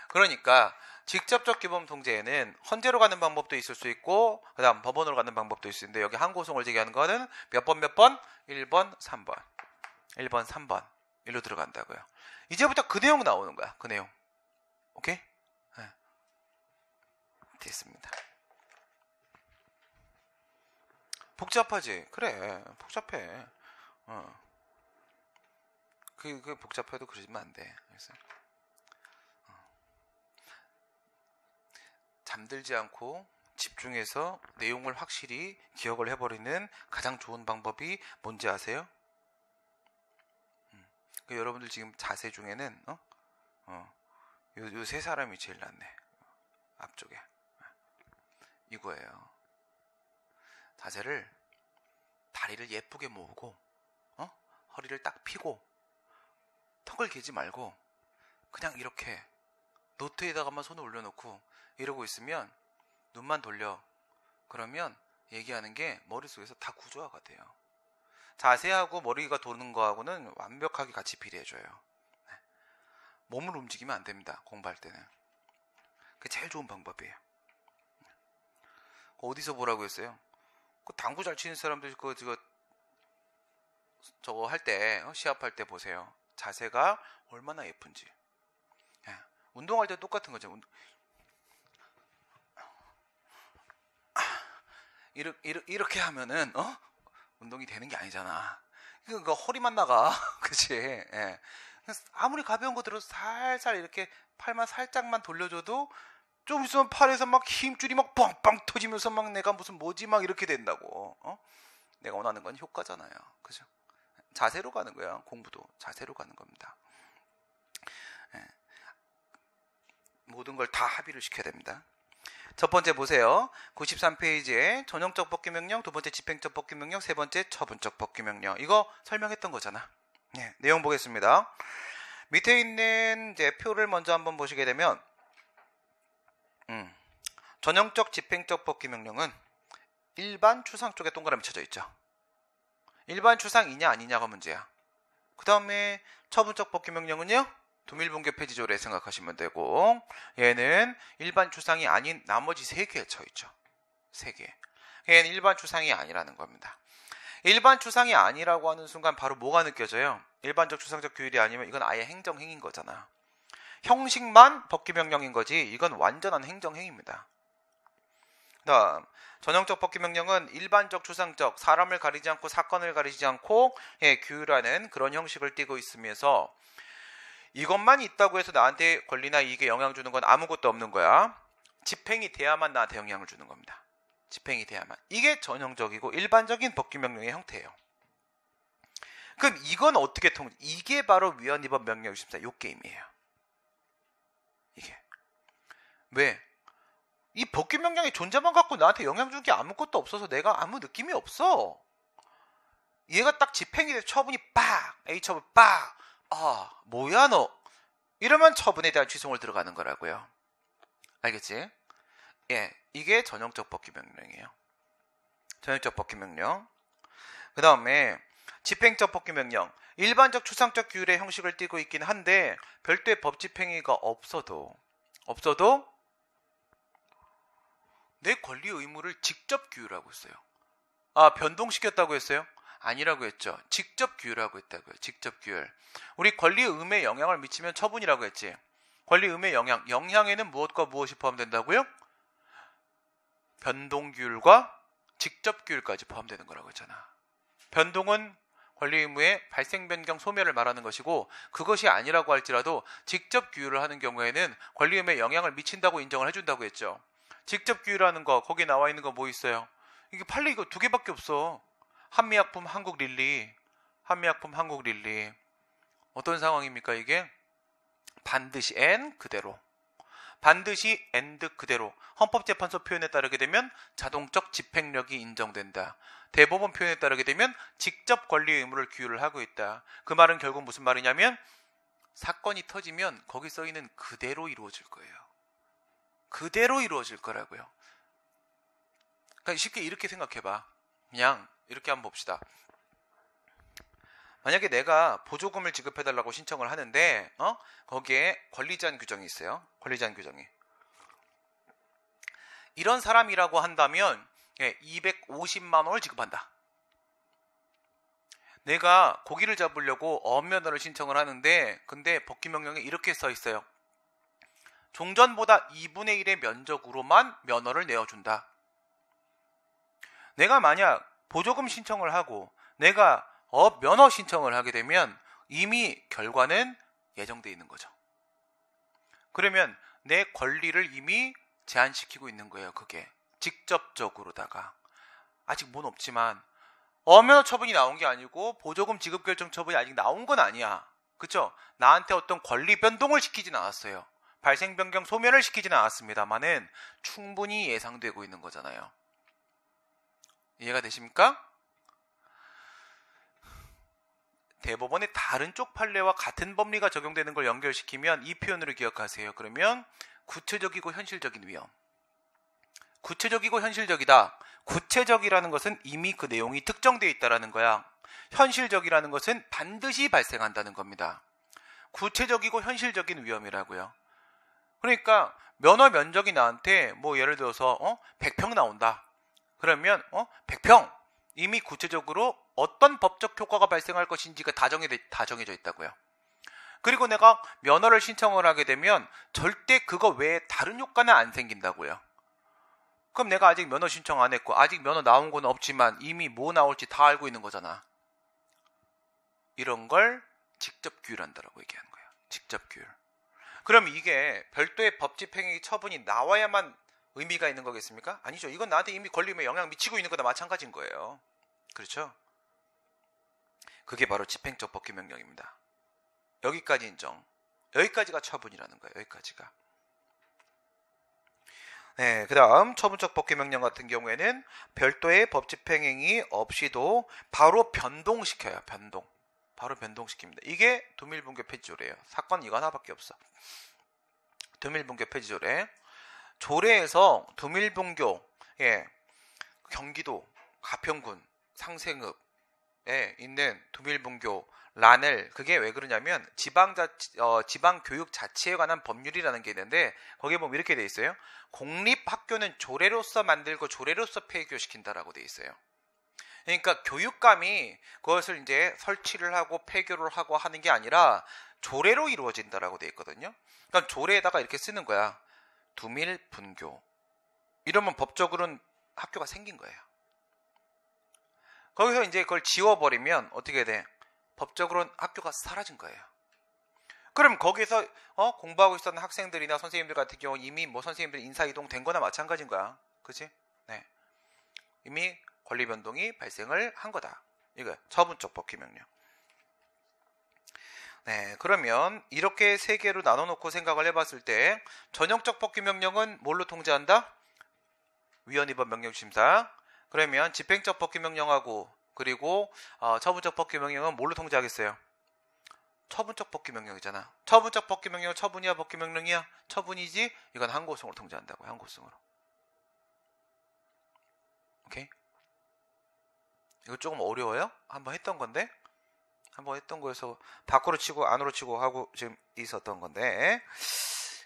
Speaker 1: 그러니까 직접적 규범 통제에는 헌재로 가는 방법도 있을 수 있고 그다음 법원으로 가는 방법도 있을 수 있는데 여기 항고송을 제기하는 거는 몇 번? 1번, 3번. 1번, 3번. 일로 들어간다고요. 이제부터 그 내용 나오는 거야. 그 내용. 오케이? 네. 됐습니다. 복잡하지? 그래. 복잡해. 그 복잡해도 그러지면 안 돼. 그래서 잠들지 않고 집중해서 내용을 확실히 기억을 해버리는 가장 좋은 방법이 뭔지 아세요? 여러분들 지금 자세 중에는 요 세 사람이 제일 낫네. 앞쪽에 이거예요. 자세를 다리를 예쁘게 모으고 허리를 딱 펴고 턱을 개지 말고 그냥 이렇게 노트에다가만 손을 올려놓고 이러고 있으면 눈만 돌려. 그러면 얘기하는 게 머릿속에서 다 구조화가 돼요. 자세하고 머리가 도는 거하고는 완벽하게 같이 비례해줘요. 몸을 움직이면 안 됩니다. 공부할 때는. 그게 제일 좋은 방법이에요. 어디서 보라고 했어요? 그 당구 잘 치는 사람들 저거 할 때 시합할 때 보세요. 자세가 얼마나 예쁜지. 운동할 때 똑같은 거죠. 이렇게 하면은 운동이 되는 게 아니잖아. 그러니까 허리만 나가. 그치? 예. 아무리 가벼운 거 들어도 살살 이렇게 팔만 살짝만 돌려줘도 좀 있으면 팔에서 막 힘줄이 막 빵빵 터지면서 막 내가 무슨 뭐지 막 이렇게 된다고. 내가 원하는 건 효과잖아요. 그죠? 자세로 가는 거야. 공부도 자세로 가는 겁니다. 예. 모든 걸 다 합의를 시켜야 됩니다. 첫 번째 보세요. 93페이지에 전형적 법규명령, 두 번째 집행적 법규명령, 세 번째 처분적 법규명령. 이거 설명했던 거잖아. 네, 내용 보겠습니다. 밑에 있는 이제 표를 먼저 한번 보시게 되면 전형적 집행적 법규명령은 일반 추상 쪽에 동그라미 쳐져 있죠. 일반 추상이냐 아니냐가 문제야. 그 다음에 처분적 법규명령은요. 두밀분계 폐지조례 생각하시면 되고 얘는 일반 추상이 아닌 나머지 3개에 쳐있죠. 3개. 얘는 일반 추상이 아니라는 겁니다. 일반 추상이 아니라고 하는 순간 바로 뭐가 느껴져요? 일반적 추상적 규율이 아니면 이건 아예 행정행위인 거잖아. 형식만 법규명령인 거지 이건 완전한 행정행위입니다. 다음 전형적 법규명령은 일반적 추상적 사람을 가리지 않고 사건을 가리지 않고 규율하는 그런 형식을 띠고 있으면서 이것만 있다고 해서 나한테 권리나 이익에 영향 주는 건 아무것도 없는 거야. 집행이 돼야만 나한테 영향을 주는 겁니다. 집행이 돼야만. 이게 전형적이고 일반적인 법규명령의 형태예요. 그럼 이건 어떻게 이게 바로 위헌위법 명령 64 요 게임이에요. 이게. 왜? 이 법규명령의 존재만 갖고 나한테 영향 준 게 아무것도 없어서 내가 아무 느낌이 없어. 얘가 딱 집행이 돼 처분이 빡! A처분 빡! 뭐야 너? 이러면 처분에 대한 취소를 들어가는 거라고요. 알겠지? 예, 이게 전형적 법규명령이에요. 전형적 법규명령. 그 다음에 집행적 법규명령. 일반적 추상적 규율의 형식을 띠고 있긴 한데 별도의 법 집행위가 없어도 내 권리 의무를 직접 규율하고 있어요. 변동시켰다고 했어요? 아니라고 했죠. 직접 규율하고 있다고요. 직접 규율. 우리 권리 의무에 영향을 미치면 처분이라고 했지. 권리 의무의 영향에는 무엇과 무엇이 포함된다고요? 변동 규율과 직접 규율까지 포함되는 거라고 했잖아. 변동은 권리 의무의 발생 변경 소멸을 말하는 것이고 그것이 아니라고 할지라도 직접 규율을 하는 경우에는 권리 의무에 영향을 미친다고 인정을 해준다고 했죠. 직접 규율하는 거 거기 나와 있는 거 뭐 있어요? 이게 판례 이거 2개밖에 없어. 한미약품 한국릴리. 어떤 상황입니까 이게? 반드시 and 그대로. 반드시 and 그대로. 헌법재판소 표현에 따르게 되면 자동적 집행력이 인정된다. 대법원 표현에 따르게 되면 직접 권리 의무를 규율을 하고 있다. 그 말은 결국 무슨 말이냐면 사건이 터지면 거기 써있는 그대로 이루어질 거예요. 그대로 이루어질 거라고요. 그러니까 쉽게 이렇게 생각해봐. 그냥 이렇게 한번 봅시다. 만약에 내가 보조금을 지급해달라고 신청을 하는데 거기에 권리제한 규정이 있어요. 권리제한 규정이. 이런 사람이라고 한다면 250만 원을 지급한다. 내가 고기를 잡으려고 어업면허를 신청을 하는데 근데 법규명령에 이렇게 써 있어요. 종전보다 2분의 1의 면적으로만 면허를 내어준다. 내가 만약 보조금 신청을 하고 내가 어업면허 신청을 하게 되면 이미 결과는 예정되어 있는 거죠. 그러면 내 권리를 이미 제한시키고 있는 거예요. 그게 직접적으로다가. 아직 뭔 없지만 어업면허 처분이 나온 게 아니고 보조금 지급 결정 처분이 아직 나온 건 아니야. 그쵸? 나한테 어떤 권리 변동을 시키진 않았어요. 발생 변경 소멸을 시키진 않았습니다만은 충분히 예상되고 있는 거잖아요. 이해가 되십니까? 대법원의 다른 쪽 판례와 같은 법리가 적용되는 걸 연결시키면 이 표현으로 기억하세요. 그러면 구체적이고 현실적인 위험. 구체적이고 현실적이다. 구체적이라는 것은 이미 그 내용이 특정되어 있다는 거야. 현실적이라는 것은 반드시 발생한다는 겁니다. 구체적이고 현실적인 위험이라고요. 그러니까 면허 면적이 나한테 뭐 예를 들어서 100평 나온다. 그러면 100평 이미 구체적으로 어떤 법적 효과가 발생할 것인지가 다 정해져 있다고요. 그리고 내가 면허를 신청을 하게 되면 절대 그거 외에 다른 효과는 안 생긴다고요. 그럼 내가 아직 면허 신청 안 했고 아직 면허 나온 건 없지만 이미 뭐 나올지 다 알고 있는 거잖아. 이런 걸 직접 규율한다라고 얘기하는 거예요. 직접 규율. 그럼 이게 별도의 법 집행의 처분이 나와야만 의미가 있는 거겠습니까? 아니죠. 이건 나한테 이미 권리에 영향 미치고 있는 거나 마찬가지인 거예요. 그렇죠? 그게 바로 집행적 법규명령입니다. 여기까지 인정. 여기까지가 처분이라는 거예요. 여기까지가. 네, 그 다음 처분적 법규명령 같은 경우에는 별도의 법 집행행위 없이도 바로 변동시켜요. 변동. 바로 변동시킵니다. 이게 두밀분교 폐지조례예요. 사건 이거 하나밖에 없어. 두밀분교 폐지조례. 조례에서 두밀분교, 경기도 가평군 상생읍에 있는 두밀분교 란을 그게 왜 그러냐면 지방교육자치에 관한 법률이라는 게 있는데 거기에 보면 이렇게 돼 있어요. 공립학교는 조례로서 만들고 조례로서 폐교시킨다라고 돼 있어요. 그러니까 교육감이 그것을 이제 설치를 하고 폐교를 하고 하는 게 아니라 조례로 이루어진다라고 돼 있거든요. 그러니까 조례에다가 이렇게 쓰는 거야. 두밀분교. 이러면 법적으로는 학교가 생긴 거예요. 거기서 이제 그걸 지워버리면 어떻게 돼? 법적으로는 학교가 사라진 거예요. 그럼 거기서 공부하고 있었던 학생들이나 선생님들 같은 경우는 이미 뭐 선생님들 인사이동 된 거나 마찬가지인 거야. 그치? 네. 이미 권리 변동이 발생을 한 거다. 이거 처분적 법규명령. 네, 그러면 이렇게 세 개로 나눠놓고 생각을 해봤을 때 전형적 법규명령은 뭘로 통제한다? 위헌위법 명령심사. 그러면 집행적 법규명령하고 그리고 처분적 법규명령은 뭘로 통제하겠어요? 처분적 법규명령이잖아. 처분적 법규명령은 처분이야 법규명령이야? 처분이지. 이건 항고성으로 통제한다고요. 항고성으로. 오케이? 이거 조금 어려워요? 한번 했던 건데 한번 했던 거에서 밖으로 치고 안으로 치고 하고 지금 있었던 건데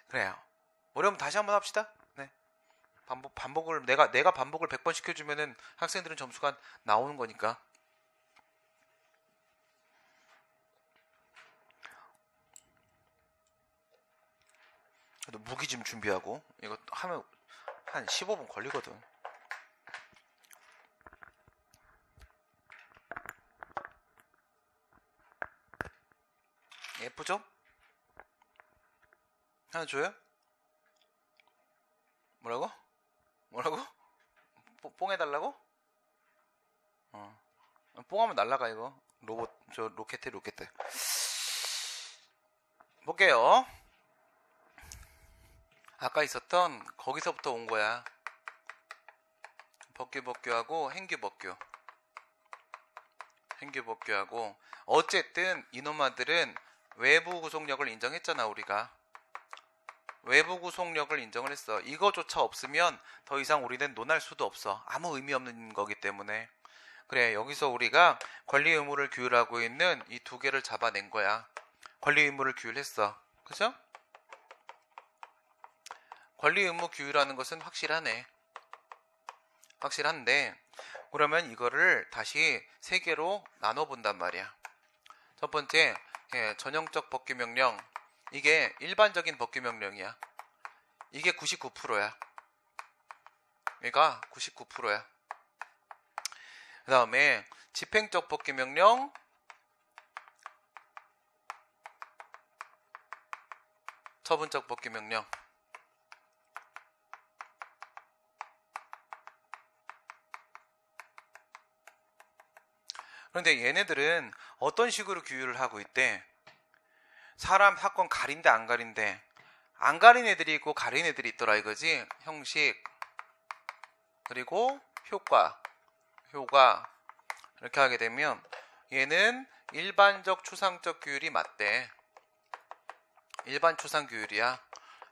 Speaker 1: 그래요. 어려우면 다시 한번 합시다. 네. 반복을 내가 반복을 100번 시켜주면은 학생들은 점수가 나오는 거니까. 무기 좀 준비하고 이거 하면 한 15분 걸리거든. 예쁘죠? 하나 줘요? 뭐라고? 뭐라고? 뽕 해달라고? 뽕하면 날라가 이거. 로켓. 볼게요. 아까 있었던 거기서부터 온 거야. 법규하고 행규법규하고 어쨌든 이놈아들은 외부 구속력을 인정했잖아. 우리가 외부 구속력을 인정을 했어. 이거조차 없으면 더 이상 우리는 논할 수도 없어. 아무 의미 없는 거기 때문에. 그래, 여기서 우리가 권리 의무를 규율하고 있는 이 두 개를 잡아낸 거야. 권리 의무를 규율했어. 그죠? 권리 의무 규율하는 것은 확실하네. 확실한데, 그러면 이거를 다시 세 개로 나눠본단 말이야. 첫 번째, 전형적 법규명령. 이게 일반적인 법규명령이야. 이게 99%야. 얘가 99%야. 그 다음에 집행적 법규명령, 처분적 법규명령. 그런데 얘네들은 어떤 식으로 규율을 하고 있대? 사람 사건 가린데 안 가린데, 안 가린 애들이 있고 가린 애들이 있더라 이거지. 형식 그리고 효과 이렇게 하게 되면 얘는 일반적 추상적 규율이 맞대. 일반 추상 규율이야.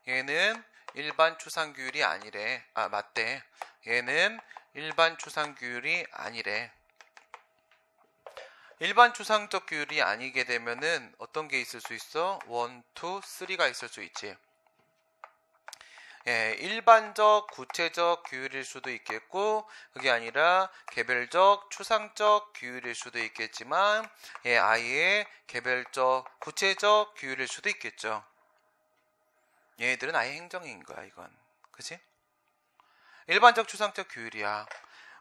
Speaker 1: 얘는 일반 추상 규율이 아니래. 맞대. 얘는 일반 추상 규율이 아니래. 일반 추상적 규율이 아니게 되면은 어떤 게 있을 수 있어? 1, 2, 3가 있을 수 있지. 일반적 구체적 규율일 수도 있겠고, 그게 아니라 개별적 추상적 규율일 수도 있겠지만, 아예 개별적 구체적 규율일 수도 있겠죠. 얘들은 아예 행정인 거야, 이건. 그치? 일반적 추상적 규율이야.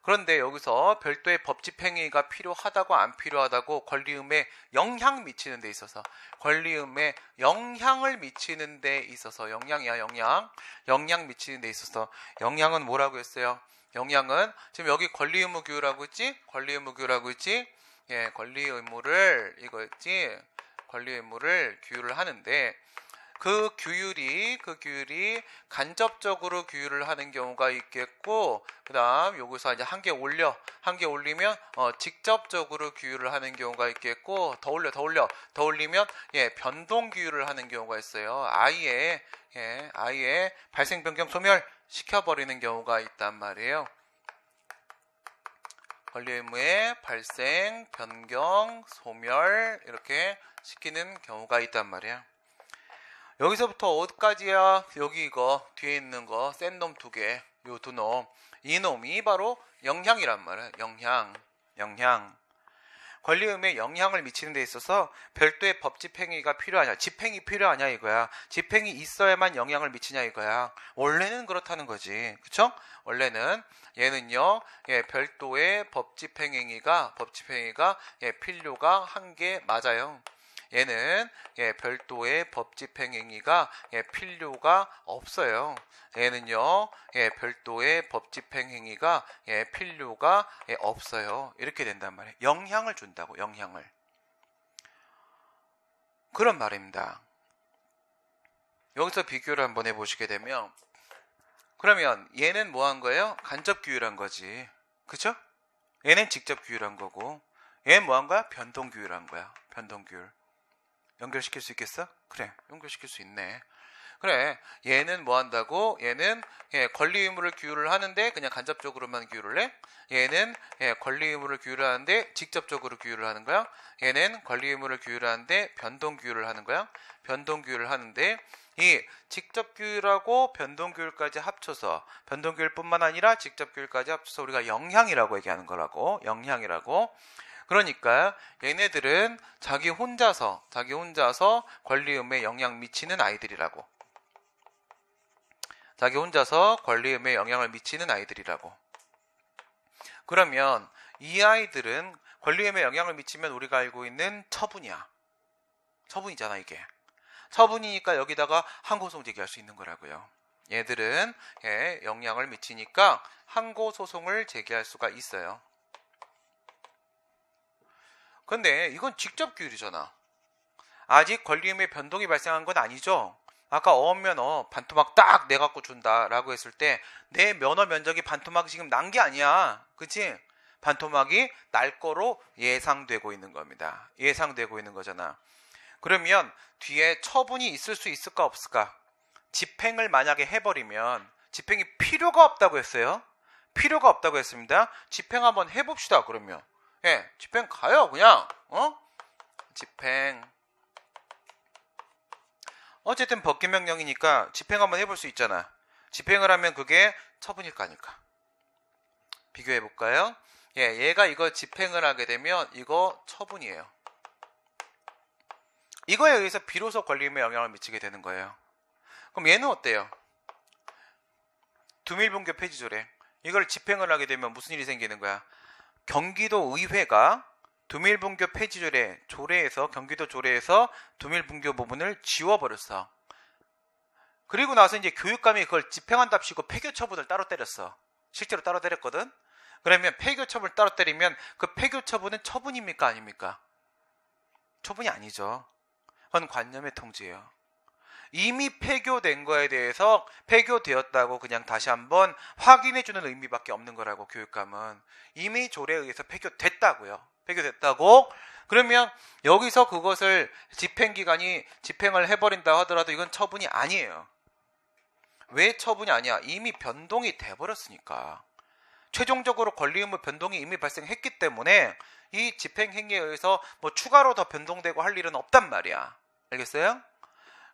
Speaker 1: 그런데 여기서 별도의 법 집행위가 필요하다고 안 필요하다고 권리의무에 영향 미치는 데 있어서, 권리의무에 영향을 미치는 데 있어서, 영향이야, 영향 미치는 데 있어서, 영향은 뭐라고 했어요? 영향은 지금 여기 권리의무 규율하고 있지? 권리의무 규율하고 있지? 권리의무를 이거 있지? 권리의무를 규율을 하는데, 그 규율이 간접적으로 규율을 하는 경우가 있겠고, 그 다음 여기서 이제 한 개 올리면 직접적으로 규율을 하는 경우가 있겠고, 더 올리면 변동 규율을 하는 경우가 있어요. 아예 발생 변경 소멸 시켜버리는 경우가 있단 말이에요. 권리 의무의 발생 변경 소멸 이렇게 시키는 경우가 있단 말이야. 여기서부터 어디까지야? 여기 이거 뒤에 있는 거 센 놈 두 개, 요 두 놈, 이 놈이 바로 영향이란 말이야. 영향. 권리 의무에 영향을 미치는 데 있어서 별도의 법 집행위가 필요하냐, 집행이 필요하냐 이거야. 집행이 있어야만 영향을 미치냐 이거야. 원래는 그렇다는 거지, 그쵸? 원래는 얘는요, 별도의 법 집행행위가 필요가 한 게 맞아요. 얘는 별도의 법 집행행위가 필요가 없어요. 얘는요, 별도의 법 집행행위가 필요가 없어요. 이렇게 된단 말이에요. 영향을 준다고, 영향을. 그런 말입니다. 여기서 비교를 한번 해보시게 되면, 그러면 얘는 뭐 한 거예요? 간접 규율한 거지. 그쵸? 얘는 직접 규율한 거고, 얘는 뭐 한 거야? 변동 규율한 거야. 변동 규율. 연결시킬 수 있겠어? 그래, 연결시킬 수 있네. 그래, 얘는 뭐 한다고? 얘는 권리 의무를 규율을 하는데 그냥 간접적으로만 규율을 해. 얘는 권리 의무를 규율하는데 직접적으로 규율을 하는 거야. 얘는 권리 의무를 규율하는데 변동 규율을 하는 거야. 변동 규율을 하는데 이 직접 규율하고 변동 규율까지 합쳐서, 변동 규율뿐만 아니라 직접 규율까지 합쳐서 우리가 영향이라고 얘기하는 거라고. 영향이라고. 그러니까 얘네들은 자기 혼자서 권리 의무에 영향 미치는 아이들이라고. 자기 혼자서 권리 의무에 영향을 미치는 아이들이라고. 그러면 이 아이들은 권리 의무에 영향을 미치면 우리가 알고 있는 처분이야. 처분이잖아, 이게. 처분이니까 여기다가 항고소송 제기할 수 있는 거라고요. 얘들은 영향을 미치니까 항고소송을 제기할 수가 있어요. 근데 이건 직접 규율이잖아. 아직 권리 의무에 변동이 발생한 건 아니죠. 아까 어업면허 반토막 딱 내갖고 준다라고 했을 때 내 면허 면적이 반토막이 지금 난 게 아니야. 그치? 반토막이 날 거로 예상되고 있는 겁니다. 예상되고 있는 거잖아. 그러면 뒤에 처분이 있을 수 있을까 없을까? 집행을 만약에 해버리면 집행이 필요가 없다고 했어요. 필요가 없다고 했습니다. 집행 한번 해봅시다. 그러면 예, 집행 가요 그냥. 집행. 어쨌든 법규명령이니까 집행 한번 해볼 수 있잖아. 집행을 하면 그게 처분일까 아닐까? 비교해볼까요? 예, 얘가 이거 집행을 하게 되면 이거 처분이에요. 이거에 의해서 비로소 권리임에 영향을 미치게 되는 거예요. 그럼 얘는 어때요? 두밀분교 폐지조례. 이걸 집행을 하게 되면 무슨 일이 생기는 거야? 경기도 의회가 두밀분교 폐지조례에서 경기도 조례에서 두밀분교 부분을 지워버렸어. 그리고 나서 이제 교육감이 그걸 집행한답시고 폐교 처분을 따로 때렸어. 실제로 따로 때렸거든. 그러면 폐교 처분을 따로 때리면 그 폐교 처분은 처분입니까 아닙니까? 처분이 아니죠. 그건 관념의 통지예요. 이미 폐교된 거에 대해서 폐교되었다고 그냥 다시 한번 확인해주는 의미밖에 없는 거라고. 교육감은 이미 조례에 의해서 폐교됐다고요. 폐교됐다고. 그러면 여기서 그것을 집행기관이 집행을 해버린다 하더라도 이건 처분이 아니에요. 왜 처분이 아니야? 이미 변동이 돼버렸으니까. 최종적으로 권리의무 변동이 이미 발생했기 때문에 이 집행행위에 의해서 뭐 추가로 더 변동되고 할 일은 없단 말이야. 알겠어요?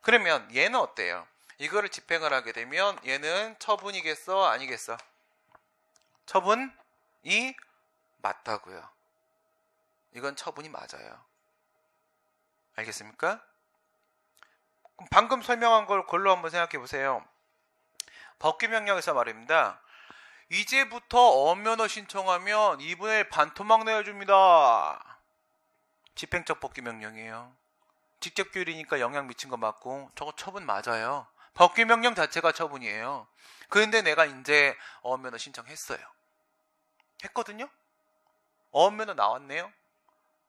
Speaker 1: 그러면 얘는 어때요? 이거를 집행을 하게 되면 얘는 처분이겠어? 아니겠어? 처분이 맞다고요. 이건 처분이 맞아요. 알겠습니까? 그럼 방금 설명한 걸 글로 한번 생각해 보세요. 법규명령에서 말입니다. 이제부터 어면허 신청하면 2분의 1 반토막 내어줍니다. 집행적 법규명령이에요. 직접 규율이니까 영향 미친 거 맞고 저거 처분 맞아요. 법규명령 자체가 처분이에요. 그런데 내가 이제 어면허 신청했어요. 했거든요. 어면허 나왔네요.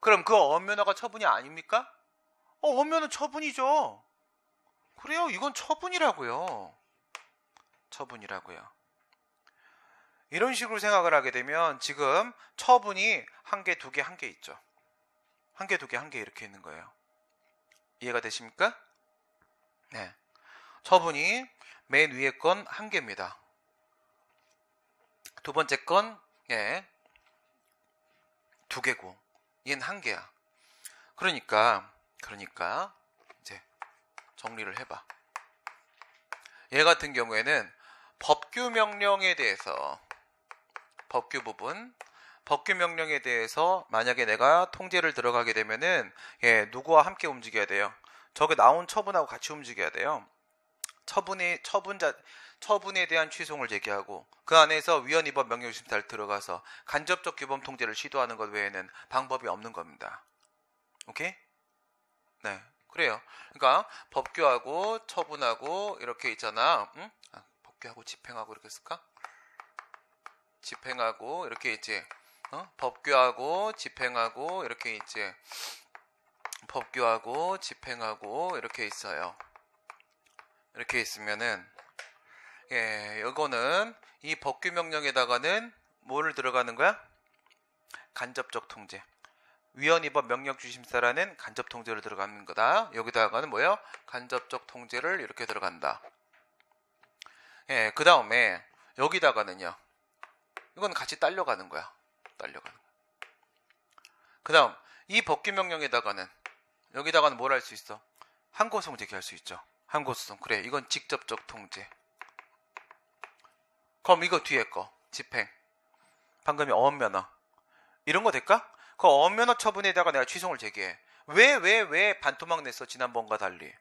Speaker 1: 그럼 그 어면허가 처분이 아닙니까? 어면허 처분이죠. 그래요. 이건 처분이라고요. 처분이라고요. 이런 식으로 생각을 하게 되면 지금 처분이 한 개, 두 개, 한 개 있죠. 한 개, 두 개, 한 개 이렇게 있는 거예요. 이해가 되십니까? 네. 처분이 맨 위에 건 한 개입니다. 두 번째 건 두 개고 얘는 한 개야. 그러니까 이제 정리를 해봐. 얘 같은 경우에는 법규 명령에 대해서 법규 부분 법규 명령에 대해서 만약에 내가 통제를 들어가게 되면은 누구와 함께 움직여야 돼요? 저게 나온 처분하고 같이 움직여야 돼요. 처분에 대한 취소를 제기하고 그 안에서 위헌 위법 명령심사를 들어가서 간접적 규범 통제를 시도하는 것 외에는 방법이 없는 겁니다. 오케이? 네, 그래요. 그러니까 법규하고 처분하고 이렇게 있잖아. 응? 법규하고 집행하고 이렇게 쓸까? 집행하고 이렇게 있지. 법규하고 집행하고 이렇게 있지. 법규하고 집행하고 이렇게 있어요. 이렇게 있으면은 이거는 이 법규 명령에다가는 뭐를 들어가는 거야? 간접적 통제. 위헌 위법 명령 주심사라는 간접 통제를 들어가는 거다. 여기다가는 뭐예요? 간접적 통제를 이렇게 들어간다. 그 다음에 여기다가는요. 이건 같이 딸려가는 거야. 딸려가는 거야. 그 다음 이 법규 명령에다가는 여기다가는 뭘 할 수 있어? 항고소송 제기할 수 있죠. 항고소송. 그래, 이건 직접적 통제. 그럼 이거 뒤에 거 집행. 방금이 어업면허. 이런 거 될까? 그 어업면허 처분에다가 내가 취소를 제기해. 왜 반토막 냈어? 지난번과 달리.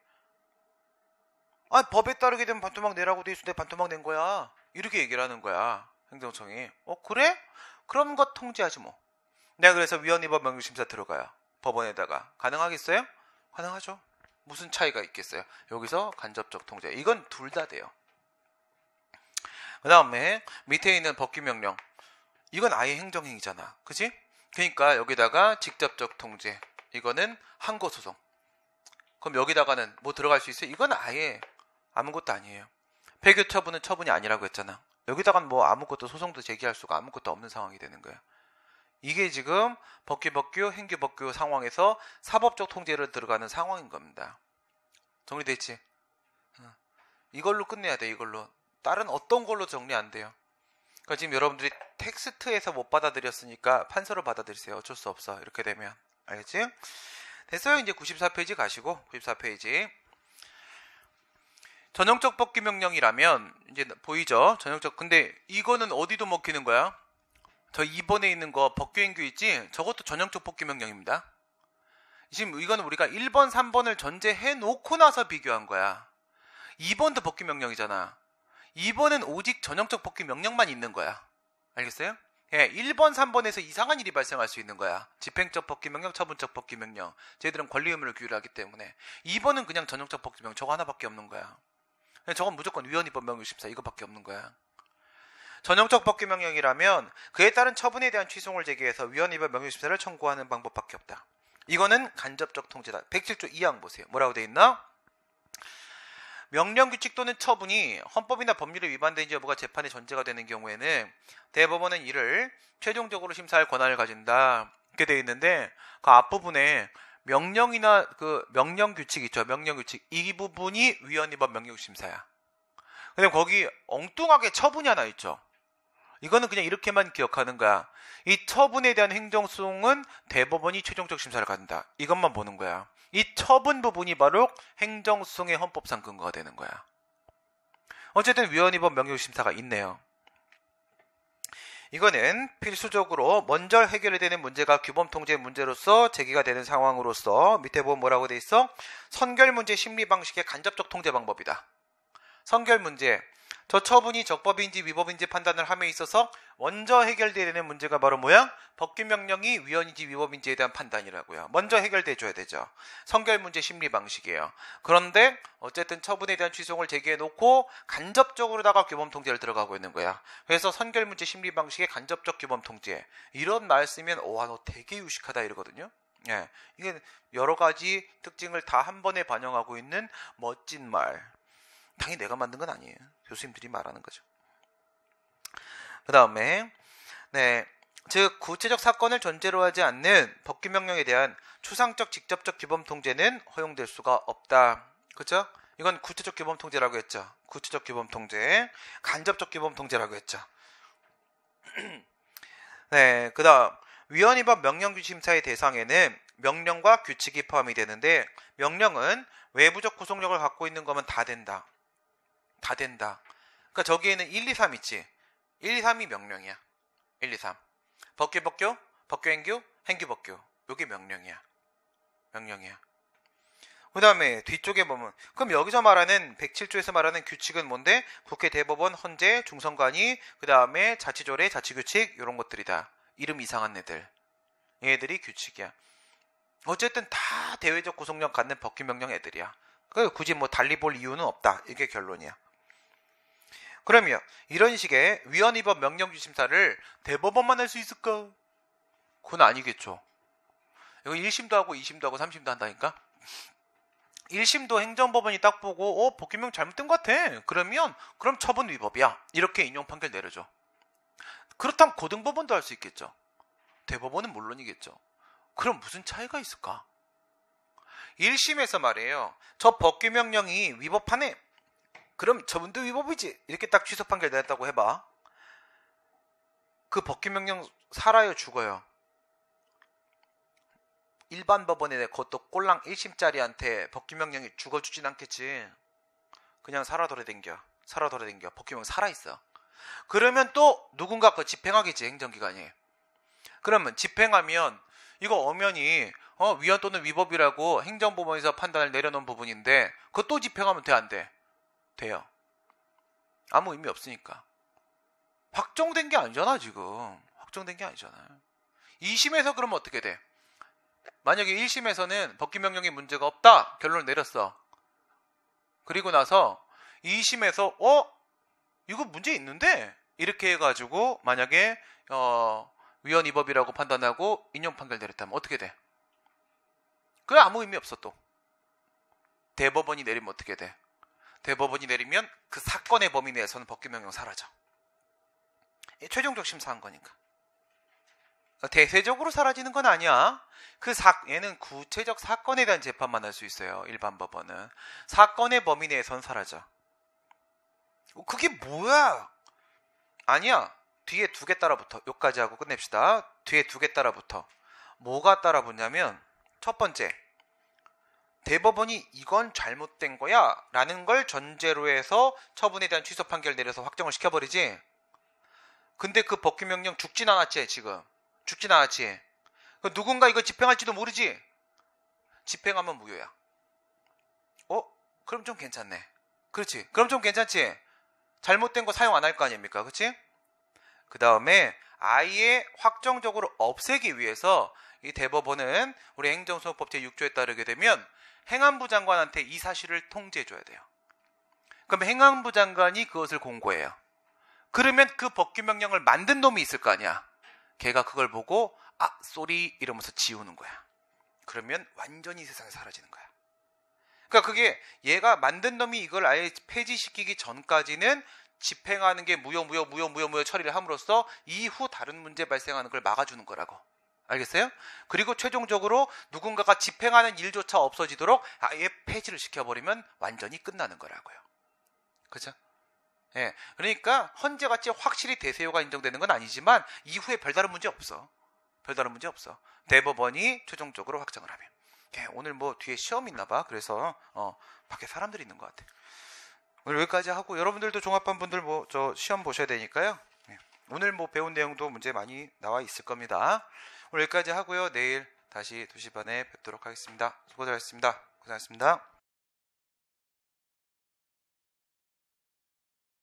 Speaker 1: 법에 따르게 되면 반토막 내라고 돼 있어. 내 반토막 낸 거야. 이렇게 얘기를 하는 거야. 행정청이. 그래? 그런 거 통제하지 뭐. 내가 그래서 위헌 위법 명령심사 들어가요. 법원에다가. 가능하겠어요? 가능하죠. 무슨 차이가 있겠어요? 여기서 간접적 통제. 이건 둘 다 돼요. 그 다음에 밑에 있는 법규명령. 이건 아예 행정행위잖아. 그치? 그러니까 여기다가 직접적 통제. 이거는 항고소송. 그럼 여기다가는 뭐 들어갈 수 있어요? 이건 아예 아무것도 아니에요. 폐교 처분은 처분이 아니라고 했잖아. 여기다가는 뭐 아무것도 소송도 제기할 수가 아무것도 없는 상황이 되는 거야. 이게 지금 법규, 행규법규 상황에서 사법적 통제를 들어가는 상황인 겁니다. 정리됐지? 이걸로 끝내야 돼. 이걸로. 다른 어떤 걸로 정리 안 돼요. 그러니까 지금 여러분들이 텍스트에서 못 받아들였으니까 판서로 받아들이세요. 어쩔 수 없어. 이렇게 되면. 알겠지? 됐어요. 이제 94페이지 가시고 94페이지. 전형적 법규 명령이라면 이제 보이죠? 전형적. 근데 이거는 어디도 먹히는 거야? 저 2번에 있는 거 법규 행규 있지? 저것도 전형적 법규 명령입니다. 지금 이거는 우리가 1번, 3번을 전제해 놓고 나서 비교한 거야. 2번도 법규 명령이잖아. 2번은 오직 전형적 법규 명령만 있는 거야. 알겠어요? 예, 1번, 3번에서 이상한 일이 발생할 수 있는 거야. 집행적 법규 명령, 처분적 법규 명령. 쟤들은 권리 의무를 규율하기 때문에. 2번은 그냥 전형적 법규 명령. 저거 하나밖에 없는 거야. 저건 무조건 위헌입법 명령심사 이거밖에 없는 거야. 전형적 법규 명령이라면 그에 따른 처분에 대한 취소를 제기해서 위헌입법 명령심사를 청구하는 방법밖에 없다. 이거는 간접적 통제다. 107조 2항 보세요. 뭐라고 돼 있나? 명령, 규칙 또는 처분이 헌법이나 법률에 위반된지 여부가 재판의 전제가 되는 경우에는 대법원은 이를 최종적으로 심사할 권한을 가진다. 이렇게 돼 있는데 그 앞부분에 명령이나 그 명령 규칙 있죠. 명령 규칙. 이 부분이 위헌입법 명령심사야. 근데 거기 엉뚱하게 처분이 하나 있죠. 이거는 그냥 이렇게만 기억하는 거야. 이 처분에 대한 행정소송은 대법원이 최종적 심사를 갖는다. 이것만 보는 거야. 이 처분 부분이 바로 행정소송의 헌법상 근거가 되는 거야. 어쨌든 위헌입법 명령심사가 있네요. 이거는 필수적으로 먼저 해결되는 문제가 규범통제 문제로서 제기가 되는 상황으로서 밑에 보면 뭐라고 돼 있어? 선결문제 심리 방식의 간접적 통제 방법이다. 선결문제. 저 처분이 적법인지 위법인지 판단을 함에 있어서 먼저 해결돼야 되는 문제가 바로 뭐야? 법규명령이 위헌인지 위법인지에 대한 판단이라고요. 먼저 해결돼줘야 되죠. 선결문제 심리 방식이에요. 그런데 어쨌든 처분에 대한 취소를 제기해놓고 간접적으로다가 규범통제를 들어가고 있는 거야. 그래서 선결문제 심리 방식의 간접적 규범통제. 이런 말 쓰면 와, 너 되게 유식하다 이러거든요. 예, 이게 여러 가지 특징을 다 한 번에 반영하고 있는 멋진 말. 당연히 내가 만든 건 아니에요. 교수님들이 말하는 거죠. 그 다음에 즉 구체적 사건을 전제로 하지 않는 법규명령에 대한 추상적 직접적 규범통제는 허용될 수가 없다. 그렇죠? 이건 구체적 규범통제라고 했죠. 구체적 규범통제, 간접적 규범통제라고 했죠. 네, 그 다음 위헌입법 명령규심사의 대상에는 명령과 규칙이 포함이 되는데 명령은 외부적 구속력을 갖고 있는 거면 다 된다. 다 된다. 그러니까 저기에는 1, 2, 3 있지. 1, 2, 3이 명령이야. 1, 2, 3. 법규, 행규, 행규법규. 요게 명령이야. 명령이야. 그 다음에 뒤쪽에 보면 그럼 여기서 말하는 107조에서 말하는 규칙은 뭔데? 국회, 대법원, 헌재, 중선관위, 그 다음에 자치조례, 자치규칙 이런 것들이다. 이름 이상한 애들. 얘들이 규칙이야. 어쨌든 다 대외적 구속력 갖는 법규명령 애들이야. 굳이 뭐 달리 볼 이유는 없다. 이게 결론이야. 그러면 이런 식의 위헌입법 명령규심사를 대법원만 할 수 있을까? 그건 아니겠죠. 이거 1심도 하고 2심도 하고 3심도 한다니까? 1심도 행정법원이 딱 보고 법규명 잘못된 것 같아. 그럼 처분 위법이야. 이렇게 인용 판결 내려줘. 그렇다면 고등법원도 할 수 있겠죠. 대법원은 물론이겠죠. 그럼 무슨 차이가 있을까? 1심에서 말이에요. 저 법규명령이 위법하네. 그럼 저분도 위법이지. 이렇게 딱 취소 판결 내렸다고 해봐. 그 법규명령 살아요, 죽어요? 일반 법원에 그것도 꼴랑 1심짜리한테 법규명령이 죽어주진 않겠지. 그냥 살아 돌아댕겨. 법규명령 살아있어. 그러면 또 누군가 그거 집행하겠지, 행정기관이. 그러면 집행하면 이거 엄연히 위헌 또는 위법이라고 행정법원에서 판단을 내려놓은 부분인데 그거 또 집행하면 돼, 안 돼? 돼요. 아무 의미 없으니까. 확정된 게 아니잖아, 지금. 확정된 게 아니잖아요. 2심에서 그러면 어떻게 돼? 만약에 1심에서는 법규명령에 문제가 없다 결론을 내렸어. 그리고 나서 2심에서 이거 문제 있는데? 이렇게 해가지고 만약에 위헌 위법이라고 판단하고 인용 판결 내렸다면 어떻게 돼? 그게 아무 의미 없어. 또 대법원이 내리면 어떻게 돼? 대법원이 내리면 그 사건의 범위 내에서는 법규명령 사라져. 최종적 심사한 거니까. 대세적으로 사라지는 건 아니야. 얘는 구체적 사건에 대한 재판만 할 수 있어요. 일반 법원은. 사건의 범위 내에선 사라져. 그게 뭐야? 아니야. 뒤에 두 개 따라붙어. 여기까지 하고 끝냅시다. 뒤에 두 개 따라붙어. 뭐가 따라붙냐면 첫 번째, 대법원이 이건 잘못된 거야 라는 걸 전제로 해서 처분에 대한 취소 판결 내려서 확정을 시켜버리지. 근데 그 법규명령 죽진 않았지. 지금 죽진 않았지. 누군가 이거 집행할지도 모르지. 집행하면 무효야. 그럼 좀 괜찮네. 그렇지. 그럼 좀 괜찮지. 잘못된 거 사용 안 할 거 아닙니까? 그렇지? 그 다음에 아예 확정적으로 없애기 위해서 이 대법원은 우리 행정소송법 제6조에 따르게 되면 행안부 장관한테 이 사실을 통지해줘야 돼요. 그럼 행안부 장관이 그것을 공고해요. 그러면 그 법규명령을 만든 놈이 있을 거 아니야. 걔가 그걸 보고 쏘리 이러면서 지우는 거야. 그러면 완전히 세상에 사라지는 거야. 그러니까 그게 얘가 만든 놈이 이걸 아예 폐지시키기 전까지는 집행하는 게 무효 처리를 함으로써 이후 다른 문제 발생하는 걸 막아주는 거라고. 알겠어요? 그리고 최종적으로 누군가가 집행하는 일조차 없어지도록 아예 폐지를 시켜버리면 완전히 끝나는 거라고요. 그죠? 예. 그러니까 헌재같이 확실히 대세효가 인정되는 건 아니지만 이후에 별다른 문제 없어. 별다른 문제 없어. 대법원이 최종적으로 확정을 하면. 오늘 뭐 뒤에 시험 있나 봐. 그래서 밖에 사람들이 있는 것 같아. 오늘 여기까지 하고 여러분들도 종합반 분들 저 시험 보셔야 되니까요. 오늘 배운 내용도 문제 많이 나와 있을 겁니다. 오늘 여기까지 하고요. 내일 다시 2시 반에 뵙도록 하겠습니다. 수고하셨습니다. 고생하셨습니다.